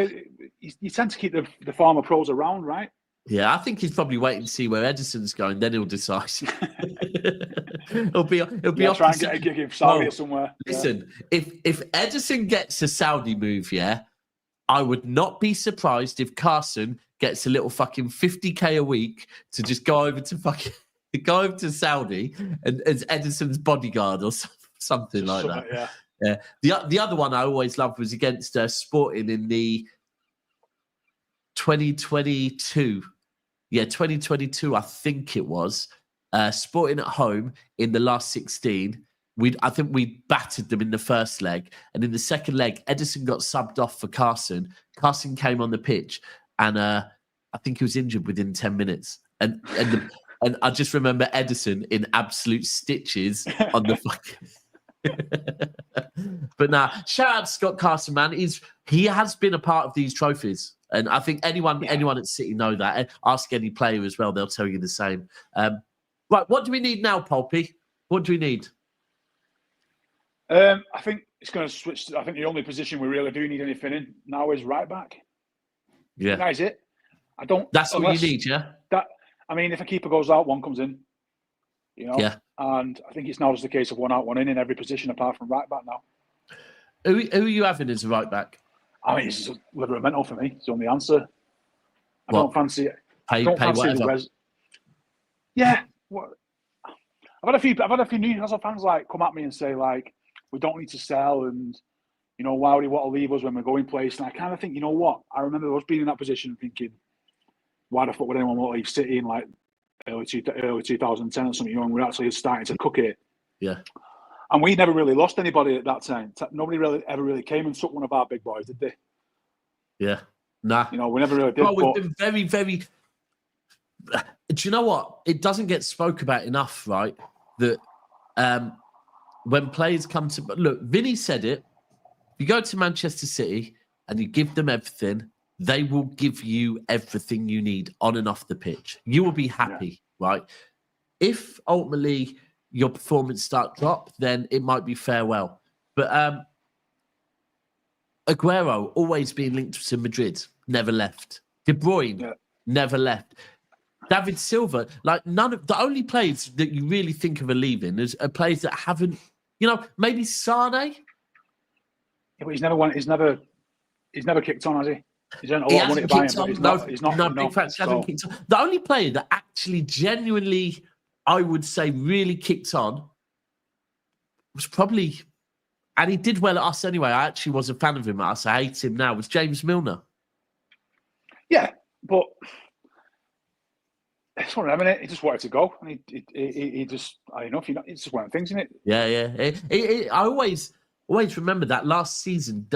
you tend to keep the former pros around, right? Yeah, I think he's probably waiting to see where Ederson's going. Then he'll decide. he'll be try and get a gig in Saudi or somewhere. Listen, if Ederson gets a Saudi move, I would not be surprised if Carson gets a little fucking 50k a week to just go over to Saudi and as Ederson's bodyguard or something like that. Yeah. Yeah, the other one I always loved was against Sporting in the 2022. Yeah, 2022, I think it was. Sporting at home in the last 16. I think we battered them in the first leg. And in the second leg, Ederson got subbed off for Carson. Carson came on the pitch and I think he was injured within 10 minutes. And I just remember Ederson in absolute stitches on the fucking... But now, shout out to Scott Carson, man. He has been a part of these trophies, and I think anyone at City know that. Ask any player as well; they'll tell you the same. Right, what do we need now, Pulpy? What do we need? I think it's going to switch. I think the only position we really do need anything in now is right back. Yeah, that is it. I don't. That's what you need, yeah. I mean, if a keeper goes out, one comes in. Yeah. And I think it's now just a case of one out, one in every position apart from right back now. Who are you having as a right back? I mean, it's Livramento for me. It's the only answer. I don't fancy it. Pay whatever. Yeah. What? I've had a few Newcastle fans come at me and say we don't need to sell and why would he want to leave us when we're going place? And I kind of think, you know what? I remember us being in that position thinking, why the fuck would anyone want to leave City in early 2010 or something, when we're actually starting to cook it. Yeah. And we never really lost anybody at that time. Nobody ever came and took one of our big boys, did they? Yeah. Nah. We never really did. We've been very, very... Do you know what? It doesn't get spoke about enough, right? That when players come to... Look, Vinny said it. You go to Manchester City and you give them everything, they will give you everything you need on and off the pitch. You will be happy, right? If ultimately your performance starts drop, then it might be farewell. But Aguero always being linked to Madrid, never left. De Bruyne never left. David Silva, none of the only players that you really think of are leaving are players that haven't, maybe Sane. Yeah, but he's never kicked on, has he? He's earned a lot of money to buy him, but he's not big facts, hasn't kicked on. The only player that actually genuinely, I would say, really kicked on was probably, and he did well at us anyway. I actually was a fan of him at us. I hate him now. Was James Milner? Yeah, but it's one of them, innit? He just wanted to go, and he just, I don't know if he just one of things, isn't it? Yeah. I always always remember that last season,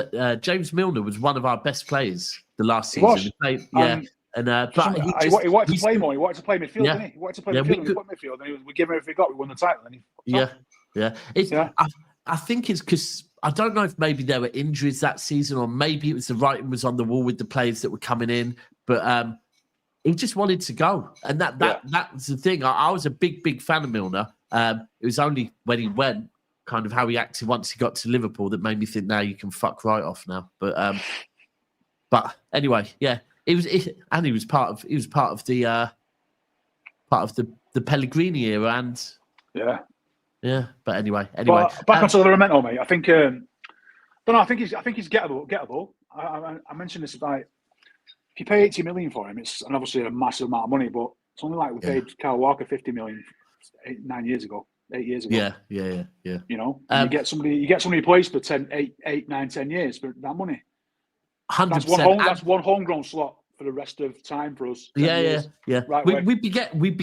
James Milner was one of our best players the last season. He played, yeah. But he wanted to play more. He wanted to play midfield, didn't he? He wanted to play midfield. We put midfield, and we gave him everything we got. We won the title. And I think it's because I don't know if maybe there were injuries that season, or maybe it was the writing was on the wall with the players that were coming in. But he just wanted to go, and that's the thing. I was a big fan of Milner. It was only when he went, kind of how he acted once he got to Liverpool, that made me think, now you can fuck right off now. But anyway, yeah. He was part of the Pellegrini era, and But anyway. But back onto the Romano, mate. I think I think he's gettable. I mentioned this, like, if you pay 80 million for him, it's obviously a massive amount of money, but it's only like we paid Kyle Walker 50 million 8 years ago. Yeah. You know, you get somebody who plays for 8, 9, 10 years for that money. 100%. That's one homegrown slot for the rest of time for us. Yeah. Right, we'd be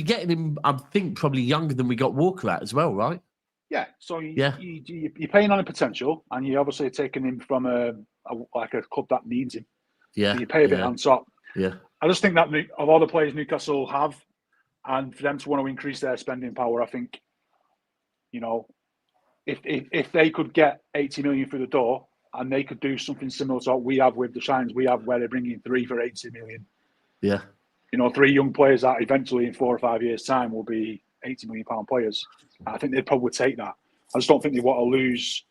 getting him. I think probably younger than we got Walker at as well, right? Yeah. So you're paying on a potential, and you're obviously taking him from a club that needs him. Yeah. So you pay a bit on top. Yeah. I just think that of all the players Newcastle have, and for them to want to increase their spending power, I think, you know, if they could get 80 million through the door, and they could do something similar to what we have with the signings we have, where they're bringing 3 for 80 million. Yeah. You know, 3 young players that eventually in 4 or 5 years' time will be £80 million players. I think they'd probably take that. I just don't think they want to lose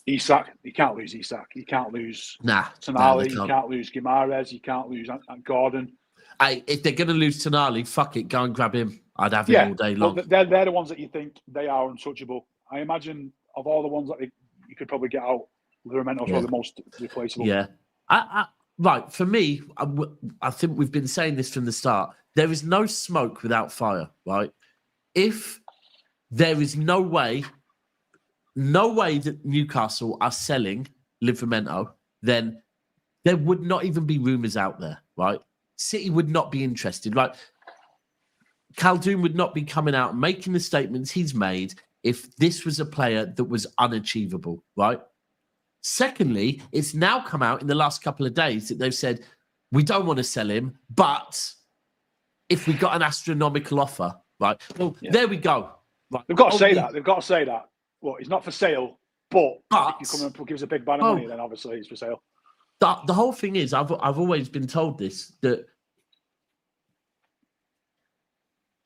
Isak. You can't lose Isak. You can't lose Tonali. You can't lose Guimaraes. You can't lose Gordon. If they're going to lose Tonali, fuck it, go and grab him. I'd have him all day long. They're the ones that you think they are untouchable. I imagine of all the ones that you could probably get out, the Romanos are the most replaceable. Yeah. Right. For me, I think we've been saying this from the start. There is no smoke without fire, right? If there is no way that Newcastle are selling Livramento, then there would not even be rumours out there, right? City would not be interested, right? Khaldoon would not be coming out and making the statements he's made if this was a player that was unachievable, right? Secondly, it's now come out in the last couple of days that they've said, we don't want to sell him, but if we got an astronomical offer, right? Well, there we go. Right. They've got to say that. They've got to say that. Well, he's not for sale, but if you come and give us a big band of money, then obviously he's for sale. The whole thing is, I've always been told this, that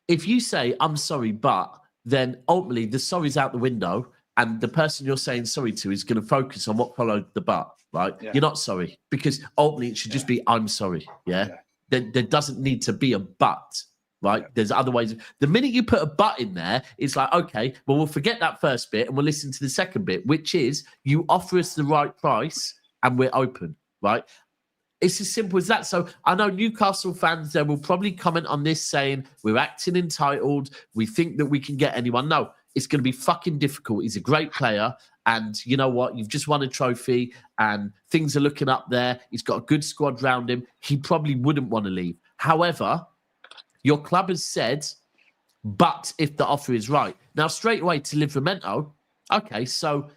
if you say, I'm sorry, but, then ultimately the sorry's out the window, and the person you're saying sorry to is going to focus on what followed the but, right? Yeah. You're not sorry, because ultimately it should just be, I'm sorry, yeah? There doesn't need to be a but, right? Yeah. There's other ways. The minute you put a but in there, it's like, okay, well, we'll forget that first bit and we'll listen to the second bit, which is you offer us the right price and we're open, right? It's as simple as that. So I know Newcastle fans there will probably comment on this saying, we're acting entitled, we think that we can get anyone. No. It's going to be fucking difficult. He's a great player. And you know what? You've just won a trophy and things are looking up there. He's got a good squad around him. He probably wouldn't want to leave. However, your club has said, but if the offer is right. Now, straight away to Livramento, okay, so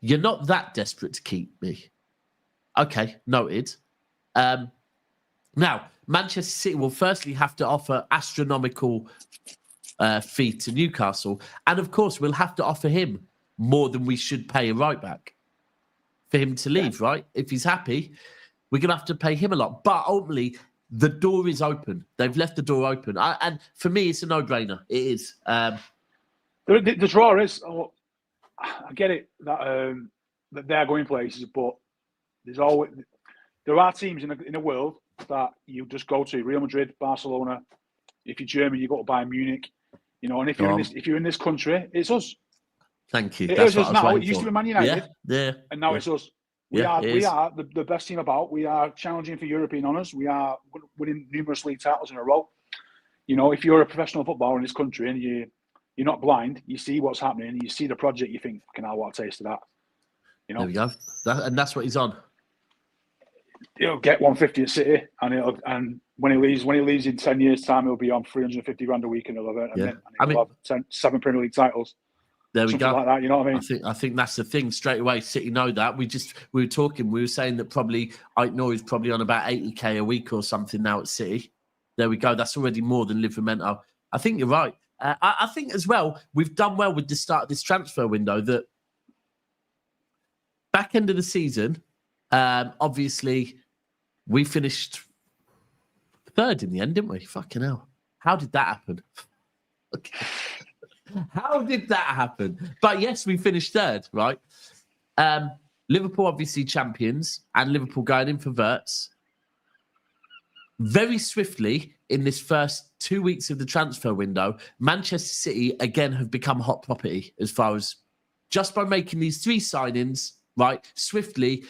you're not that desperate to keep me. Okay, noted. Now, Manchester City will firstly have to offer astronomical fee to Newcastle, and of course we'll have to offer him more than we should pay a right back for him to leave, right? If he's happy, we're gonna have to pay him a lot, but ultimately the door is open. They've left the door open, and for me it's a no-brainer. It is. The draw is, I get it that they're going places, but there are teams in the world that you just go to: Real Madrid, Barcelona. If you're German, you go to Bayern Munich. You know, and if you're in this country, it's us. Thank you. It's us now. It used to be Man United, and now it's us. We are the best team about. We are challenging for European honours. We are winning numerous league titles in a row. You know, if you're a professional footballer in this country and you're not blind, you see what's happening, you see the project, you think, "Fucking hell, what a taste of that." You know, there we go. And that's what he's on. He'll get 150 at City, and when he leaves in 10 years' time, he'll be on 350 grand a week, and he'll have 7 Premier League titles. There we Something go. like that, you know what I mean? I think that's the thing. Straight away, City know that. We were saying that probably Ait Nouri is probably on about 80k a week or something now at City. There we go. That's already more than Livramento. I think you're right. I think as well, we've done well with the start of this transfer window. That back end of the season, obviously, we finished third in the end, didn't we? Fucking hell. How did that happen? Okay. How did that happen? But yes, we finished third, right? Liverpool obviously champions and Liverpool going in for Wirtz. Very swiftly, in this first 2 weeks of the transfer window, Manchester City again have become hot property as far as just by making these 3 signings, right? Swiftly,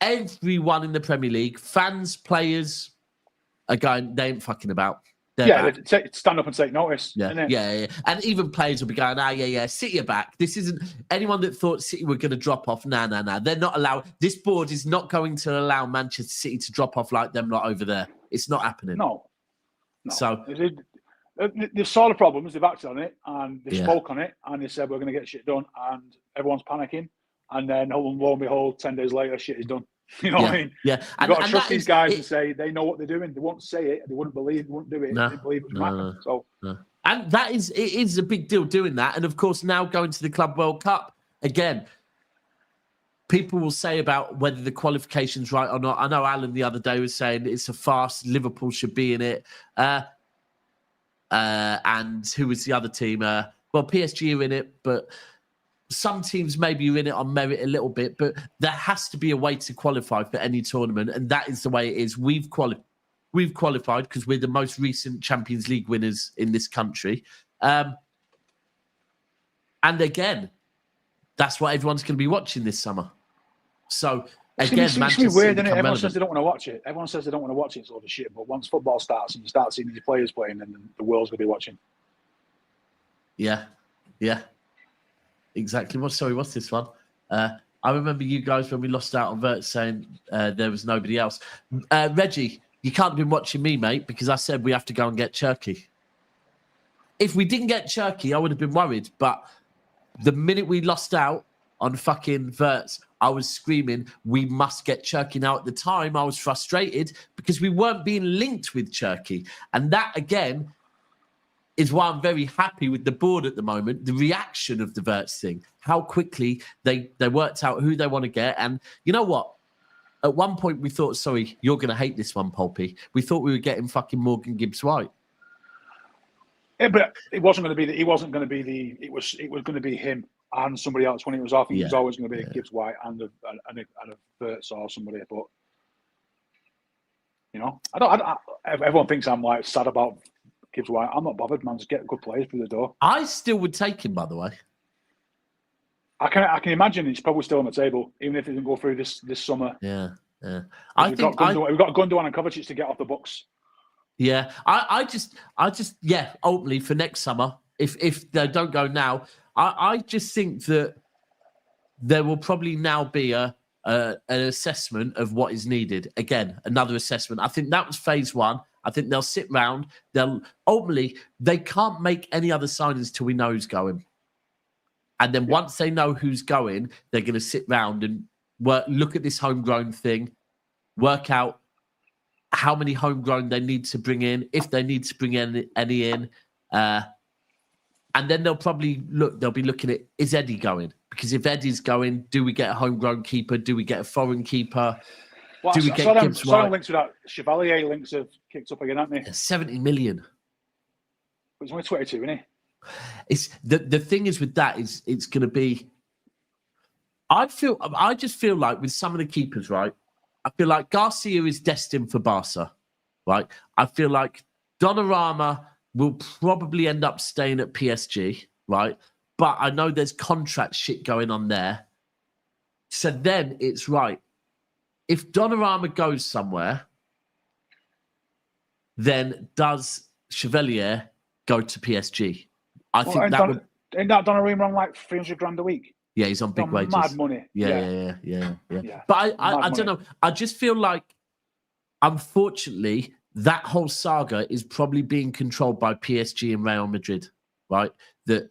everyone in the Premier League, fans, players, are going, they ain't fucking about. Stand up and take notice. Yeah. And even players will be going, City are back. This isn't anyone that thought City were going to drop off. Nah. They're not allowed. This board is not going to allow Manchester City to drop off like them lot over there. It's not happening. No. So they saw the problems, they've acted on it, and they spoke on it, and they said we're going to get shit done, and everyone's panicking, and then lo and behold, 10 days later, shit is done. You know what I mean? Yeah. You've got to trust these guys and say they know what they're doing. They won't say it. They wouldn't believe. They wouldn't do it. They didn't believe it was happening. So, and it is a big deal doing that. And of course, now going to the Club World Cup again, people will say about whether the qualification's right or not. I know Alan the other day was saying it's a farce. Liverpool should be in it. And who was the other team? Well, PSG are in it, but some teams maybe are in it on merit a little bit, but there has to be a way to qualify for any tournament, and that is the way it is. We've qualified because we're the most recent Champions League winners in this country. And again, that's what everyone's going to be watching this summer. So again, it's weird, isn't it? Everyone says they don't want to watch it. Everyone says they don't want to watch it. It's all the shit. But once football starts and you start seeing these players playing, then the world's going to be watching. Yeah. Exactly. What's this one? I remember you guys when we lost out on Wirtz saying there was nobody else. Reggie, you can't have been watching me, mate, because I said we have to go and get Cherki. If we didn't get Cherki, I would have been worried. But the minute we lost out on fucking Wirtz, I was screaming, we must get Cherki. Now, at the time, I was frustrated because we weren't being linked with Cherki. And that, again, is why I'm very happy with the board at the moment. The reaction of the Wirtz thing, how quickly they worked out who they want to get. And you know what? At one point we thought, sorry, you're going to hate this one, Pulpy. We thought we were getting fucking Morgan Gibbs-White. Yeah, but it wasn't going to be. It was going to be him and somebody else when it was off. It was always going to be a Gibbs-White and a Wirtz or somebody. But you know, everyone thinks I'm like sad about Gibbs-White. I'm not bothered, man. Just get good players through the door. I still would take him, by the way. I can imagine he's probably still on the table, even if it didn't go through this summer. Yeah. We've got Gundogan and Kovacic to get off the books. Yeah, I just ultimately for next summer, if they don't go now, I just think that there will probably now be an assessment of what is needed. Again, another assessment. I think that was phase 1. I think they'll sit round. They can't make any other signings till we know who's going. And then once they know who's going, they're going to sit round and look at this homegrown thing, work out how many homegrown they need to bring in, if they need to bring any in. And then they'll be looking at, is Eddie going? Because if Eddie's going, do we get a homegrown keeper? Do we get a foreign keeper? Well, do we get Gibbs White? Some links with that Chevalier links have kicked up again, haven't they? 70 million. But he's only 22, isn't he? It's the thing is with that is it's going to be. I just feel like with some of the keepers, right? I feel like Garcia is destined for Barca, right? I feel like Donnarumma will probably end up staying at PSG, right? But I know there's contract shit going on there. So then it's right. If Donnarumma goes somewhere, then does Chevalier go to PSG? Ain't that Donnarumma on like 300 grand a week? Yeah, he's on big wages. Mad money. Yeah. But I don't know. I just feel like, unfortunately, that whole saga is probably being controlled by PSG and Real Madrid, right? That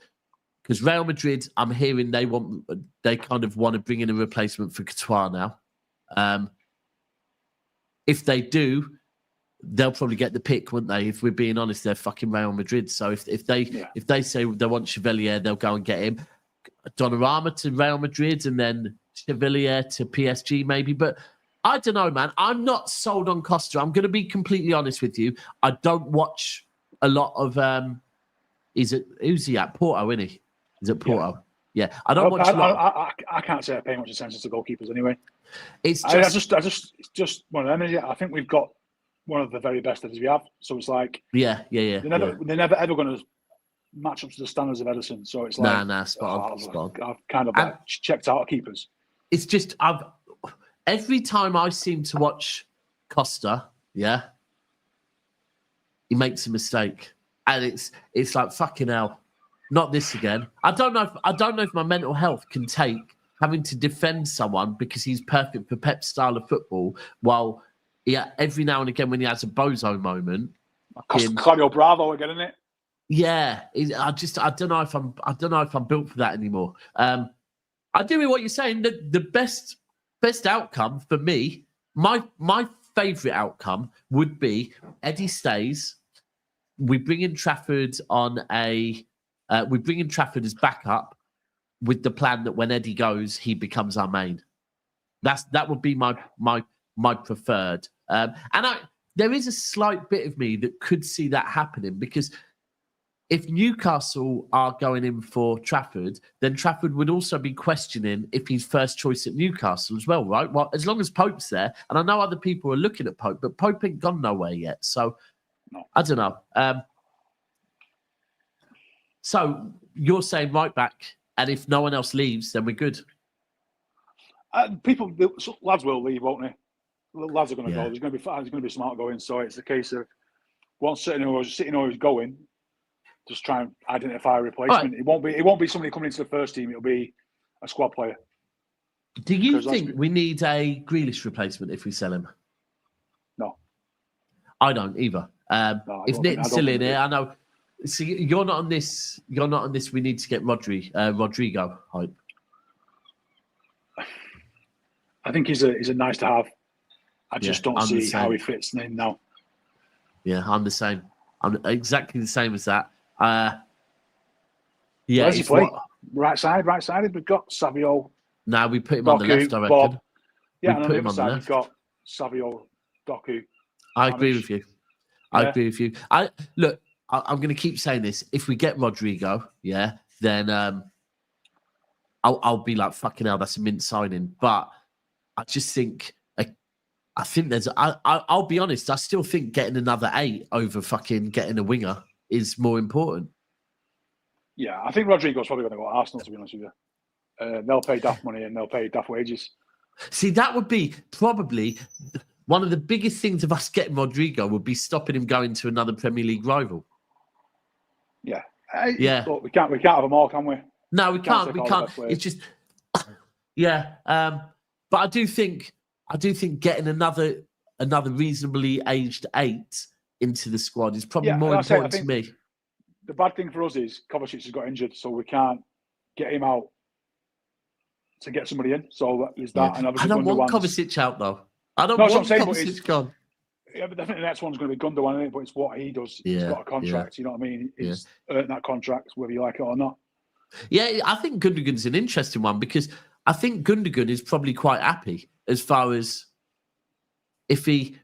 Because Real Madrid, I'm hearing they kind of want to bring in a replacement for Courtois now. If they do, they'll probably get the pick, won't they? If we're being honest, they're fucking Real Madrid. So if they say they want Chevalier, they'll go and get him. Donnarumma to Real Madrid and then Chevalier to PSG maybe. But I don't know, man. I'm not sold on Costa. I'm going to be completely honest with you. I don't watch a lot of... who's he at? Porto, isn't he? Is it Porto? Yeah. I don't watch a lot. I can't say I pay much attention to goalkeepers anyway. It's just one of them. I think we've got one of the very best that we have. So it's like... Yeah. They're never ever going to match up to the standards of Ederson. So it's like... spot on. I've kind of checked out keepers. It's just... Every time I seem to watch Costa, he makes a mistake. And it's like, fucking hell, not this again. I don't know if my mental health can take having to defend someone because he's perfect for Pep's style of football, while every now and again when he has a bozo moment. Claudio Bravo again, isn't it? Yeah. I don't know if I'm built for that anymore. I do hear what you're saying. The best outcome for me, my favourite outcome would be Eddie stays. We bring in Trafford as backup with the plan that when Eddie goes, he becomes our main. That would be my preferred. There is a slight bit of me that could see that happening, because if Newcastle are going in for Trafford, then Trafford would also be questioning if he's first choice at Newcastle as well, right? Well, as long as Pope's there, and I know other people are looking at Pope, but Pope ain't gone nowhere yet. So, I don't know. So, you're saying right back, and if no one else leaves, then we're good? Lads will leave, won't they? Lads are going to go. There's going to be smart going. So, it's a case of once sitting who's going, just try and identify a replacement. Right. It won't be somebody coming into the first team. It'll be a squad player. Do you think we need a Grealish replacement if we sell him? No, I don't either. If Nick's still in here, I know. See, you're not on this. You're not on this. We need to get Rodrigo hype. I think he's a nice to have. I just don't see how he fits in now. Yeah, I'm the same. I'm exactly the same as that. Where's he play? Right side. We've got Savio. No, we put him on the left, I reckon. Bob. Yeah, and on the other side, we've got Savio, Doku. I agree with you. I agree with you. I'm going to keep saying this. If we get Rodrigo, then I'll be like, fucking hell, that's a mint signing. But I just think, I'll be honest, I still think getting another 8 over fucking getting a winger is more important. Yeah, I think Rodrigo's probably going to go to Arsenal, to be honest with you. They'll pay daft money and they'll pay daft wages. See, that would be probably one of the biggest things of us getting Rodrigo would be stopping him going to another Premier League rival. Yeah. Look, we can't have them all, can we? No, we can't. It's just, but I do think getting another reasonably aged 8 into the squad is probably more important to me. The bad thing for us is Kovacic has got injured, so we can't get him out to get somebody in. So is that. And I don't want Kovacic out though. I don't want Kovacic gone. Yeah, but definitely the next one's going to be Gundogan, isn't it? But it's what he does. He's got a contract. You know what I mean? He's earned that contract, whether you like it or not. Yeah, I think Gundogan's an interesting one because I think Gundogan is probably quite happy as far as if he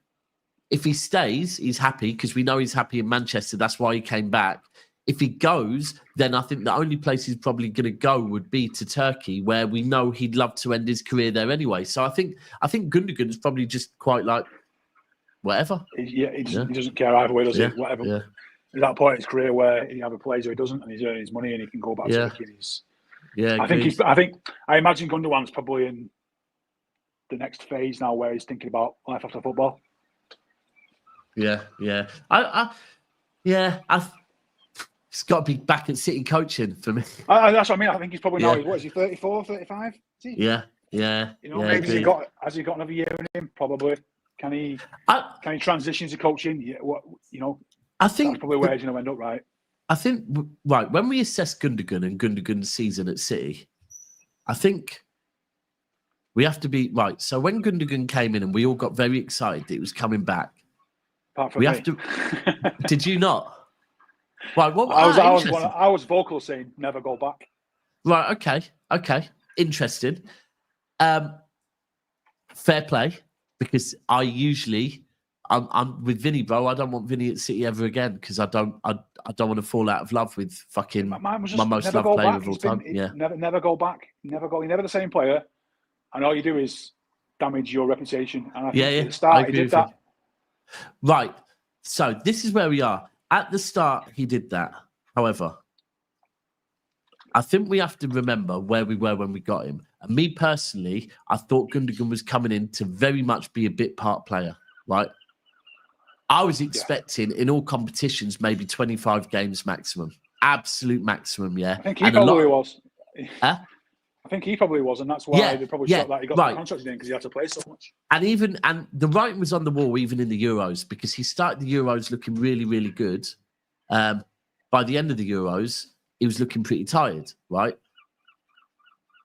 stays, he's happy because we know he's happy in Manchester. That's why he came back. If he goes, then I think the only place he's probably going to go would be to Turkey, where we know he'd love to end his career there anyway. So I think Gundogan is probably just quite like whatever. He doesn't care either way, does he? Whatever. Yeah. There's that point in his career where he either plays or he doesn't, and he's earning his money and he can go back to Turkey. I imagine Gundogan's probably in the next phase now where he's thinking about life after football. Yeah. It's got to be back at City coaching for me. That's what I mean. I think he's probably now. What is he? 34, 35? Is he? Yeah. You know, maybe has he got another year in him? Probably. Can he transition to coaching? Yeah. I think that's probably where he's going to end up, right? I think, right, when we assess Gundogan and Gundogan's season at City, I think we have to be right. So when Gundogan came in and we all got very excited that he was coming back, Apart from we me. have to. Did you not? Right. Well, I was vocal saying never go back. Right. Okay. Interesting. Fair play, because I'm with Vinny, bro. I don't want Vinny at City ever again because I don't want to fall out of love with fucking my most loved player of all time. Never go back. Never go. You're never the same player, and all you do is damage your reputation. And I think at the start he did that. Right. So this is where we are. At the start, he did that. However, I think we have to remember where we were when we got him. And me personally, I thought Gundogan was coming in to very much be a bit part player, right? I was expecting in all competitions maybe 25 games maximum. Absolute maximum, yeah. I think he probably was. Huh? I think he probably was, and that's why they probably thought that he got the contract in because he had to play so much. And the writing was on the wall even in the Euros, because he started the Euros looking really, really good. By the end of the Euros, he was looking pretty tired, right?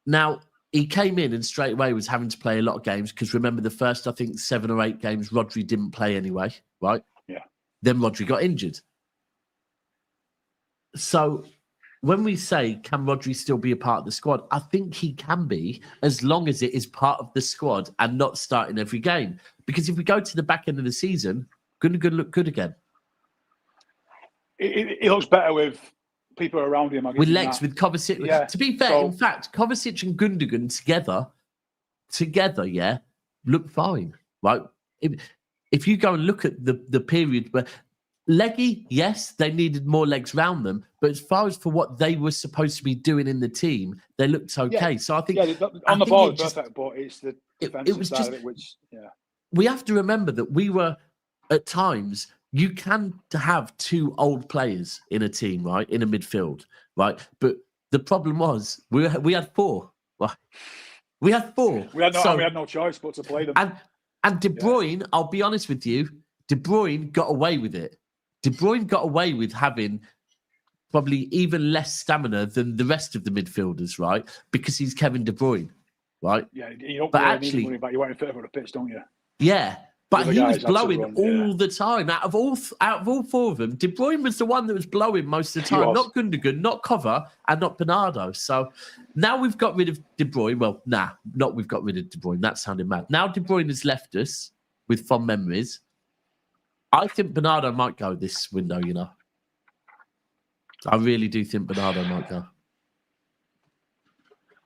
Now, he came in and straight away was having to play a lot of games because remember the first, I think, 7 or 8 games, Rodri didn't play anyway, right? Yeah. Then Rodri got injured. So when we say, can Rodri still be a part of the squad? I think he can be, as long as it is part of the squad and not starting every game. Because if we go to the back end of the season, Gundogan look good again. He looks better with people around him. With legs, with Kovacic. Yeah. To be fair, in fact, Kovacic and Gundogan together, yeah, look fine, right? If you go and look at the period where leggy, yes, they needed more legs round them, but as far as for what they were supposed to be doing in the team, they looked okay. Yeah. So I think on the ball, it's perfect, but it's the defensive side of it, which we have to remember that we were at times. You can have 2 old players in a team, right? In a midfield, right? But the problem was we had 4. Right? We had 4. We had no choice but to play them. And De Bruyne, I'll be honest with you, De Bruyne got away with it. De Bruyne got away with having probably even less stamina than the rest of the midfielders, right? Because he's Kevin De Bruyne, right? Yeah, you don't need money back. You want him further on the pitch, don't you? Yeah. But he was blowing all the time. Out of all 4 of them, De Bruyne was the one that was blowing most of the time. Not Gundogan, not Cover, and not Bernardo. So now we've got rid of De Bruyne. Well, not we've got rid of De Bruyne. That sounded mad. Now De Bruyne has left us with fond memories. I think Bernardo might go this window, you know. I really do think Bernardo might go.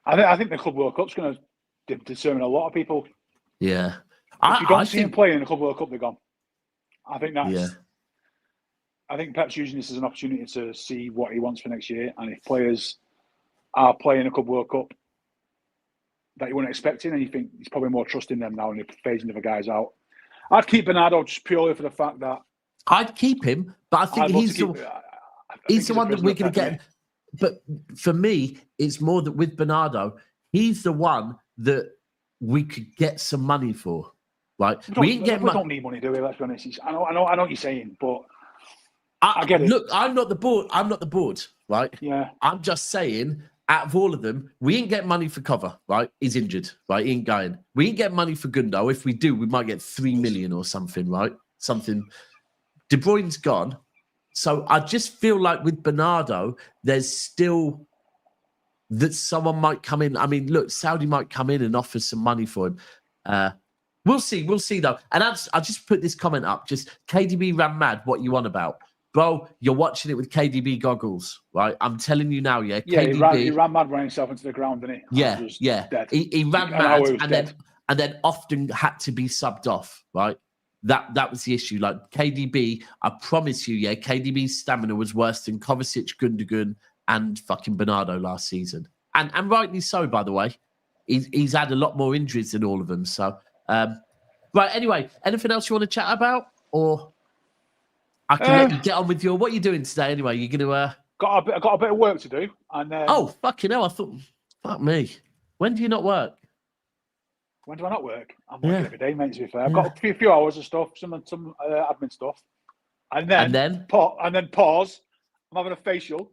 I think the Club World Cup's going to determine a lot of people. Yeah. If you don't see him playing in the Club World Cup, they're gone. I think that's. Yeah. I think Pep's using this as an opportunity to see what he wants for next year, and if players are playing a Club World Cup that you weren't expecting, and you think he's probably more trusting them now, and they're phasing the other guys out. I'd keep Bernardo just purely for the fact that I'd keep him, but I think he's the one that we're going to get. But for me, it's more that with Bernardo, he's the one that we could get some money for. Right, we don't need money, do we? Let's be honest. I know what you're saying, but I get it. Look, I'm not the board, right? Yeah. I'm just saying, out of all of them, we ain't get money for Cover, right? He's injured, right? He ain't going. We ain't get money for Gundo. If we do, we might get 3 million or something, right? Something. De Bruyne's gone. So I just feel like with Bernardo, there's still that someone might come in. I mean, look, Saudi might come in and offer some money for him. We'll see though. And I just put this comment up. Just KDB ran mad. What you on about, bro? You're watching it with KDB goggles, right? I'm telling you now, yeah. Yeah, KDB, he ran mad, running himself into the ground, didn't he? Yeah. Dead. He ran mad, and then often had to be subbed off, right? That was the issue. Like KDB, I promise you, yeah, KDB's stamina was worse than Kovacic, Gundogan, and fucking Bernardo last season, and rightly so, by the way. He's had a lot more injuries than all of them, so. Right, anyway, anything else you want to chat about? Or I can let you get on with what are you doing today anyway? You're going to... I got a bit of work to do. And oh, fucking hell, I thought... Fuck me. When do you not work? When do I not work? I'm working every day, mate, to be fair. I've got a few hours of stuff, some admin stuff. And then pause, I'm having a facial.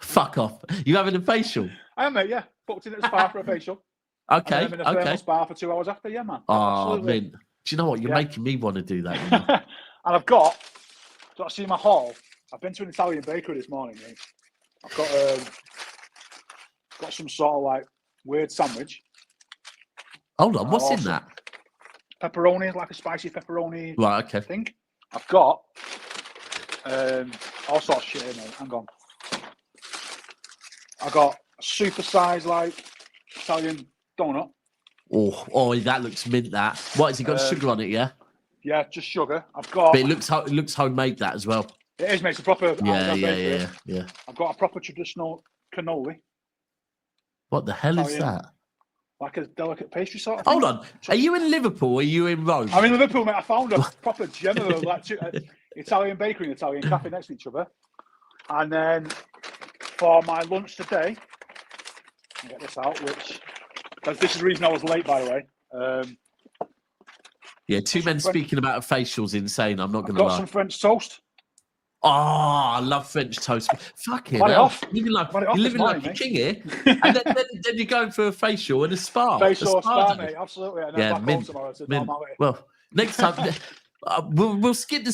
Fuck off. You having a facial? I am, mate, yeah. Booked in at the spa for a facial. Okay, and I'm in a thermal spa for 2 hours after, yeah, man. Oh, man. Do you know what? You're making me want to do that. And I've got, I see my haul. I've been to an Italian bakery this morning, mate. I've got some sort of like weird sandwich. Hold on, what's in that? Pepperoni, like a spicy pepperoni thing. I've got all sorts of shit in there. Hang on. I got a super-sized, like, Italian donut. Oh, that looks mint, that. What, has it got sugar on it, yeah? Yeah, just sugar. I've got... But it looks homemade, that, as well. It is, mate. It's a proper... Yeah. I've got a proper traditional cannoli. What the hell is that? Like a delicate pastry sort of thing. Hold on. Are you in Liverpool or are you in Rome? I'm in Liverpool, mate. I found a proper gem of like Italian bakery and Italian cafe next to each other. And then for my lunch today, I'll get this out, because this is the reason I was late, by the way. Yeah, two men speaking about a facial's insane. I'm not going to lie. Got some French toast. Oh, I love French toast. Fucking hell. You're living like a king here. And then you're going for a facial and a spa. Facial or spa, mate. Absolutely. And then back home tomorrow to normality. Well, next time... we'll skip the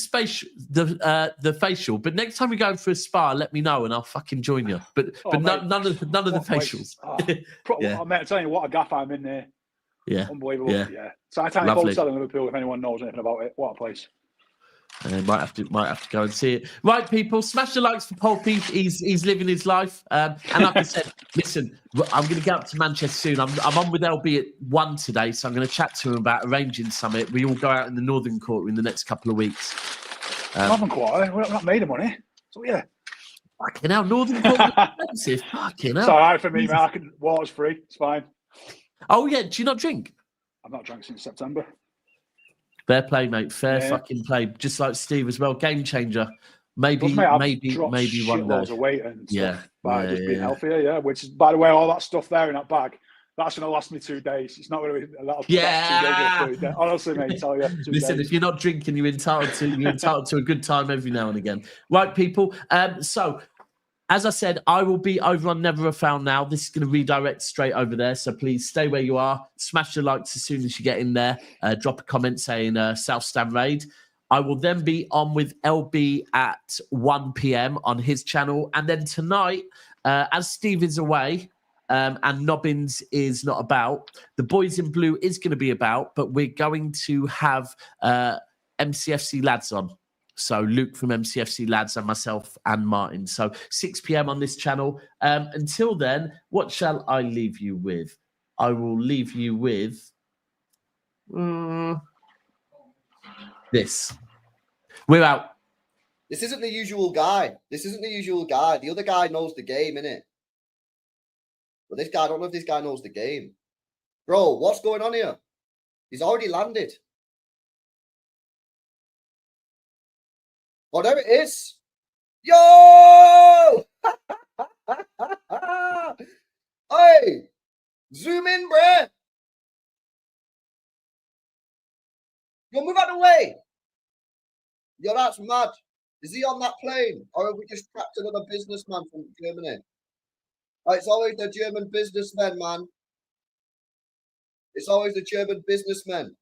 facial, but next time we go for a spa, let me know and I'll fucking join you. But none of the facials. Mate, I'm telling you what a gaff I'm in there. Yeah, unbelievable. Yeah. Titanic Hotel in Liverpool. If anyone knows anything about it, what a place. Might have to go and see it. Right, people, smash the likes for Paul Pete. He's living his life. And like I said, listen, I'm going to get up to Manchester soon. I'm on with LB at 1 today, so I'm going to chat to him about arranging something. We all go out in the Northern Quarter in the next couple of weeks. Northern Quarter? We're not made of money. So yeah. Fucking hell, Northern Quarter is expensive. Fucking hell. It's all right for me, man. Water's free. It's fine. Oh yeah, do you not drink? I've not drank since September. Fair play, mate. Fair fucking play. Just like Steve as well. Game changer. Maybe one day. Of weight and stuff by just being healthier. Yeah. Which is, by the way, all that stuff there in that bag. That's going to last me 2 days. It's not going to be a lot of 2 days. Honestly, mate, tell you. Listen, if you're not drinking, you're entitled to a good time every now and again. Right, people. So, as I said, I will be over on Never a Foul now. This is going to redirect straight over there. So please stay where you are. Smash the likes as soon as you get in there. Drop a comment saying South Stand Raid. I will then be on with LB at 1 p.m. on his channel. And then tonight, as Steve is away and Nobbins is not about, the Boys in Blue is going to be about, but we're going to have MCFC lads on. So Luke from MCFC lads and myself and Martin. So 6 p.m. on this channel. Until then, what shall I leave you with? I will leave you with this. We're out. This isn't the usual guy. The other guy knows the game, innit? But this guy, I don't know if this guy knows the game. Bro, what's going on here? He's already landed. Oh, there it is. Yo! Hey! Zoom in, bruh. Yo, move out of the way. Yo, that's mad. Is he on that plane? Or have we just trapped another businessman from Germany? Oh, it's always the German businessmen, man. It's always the German businessmen.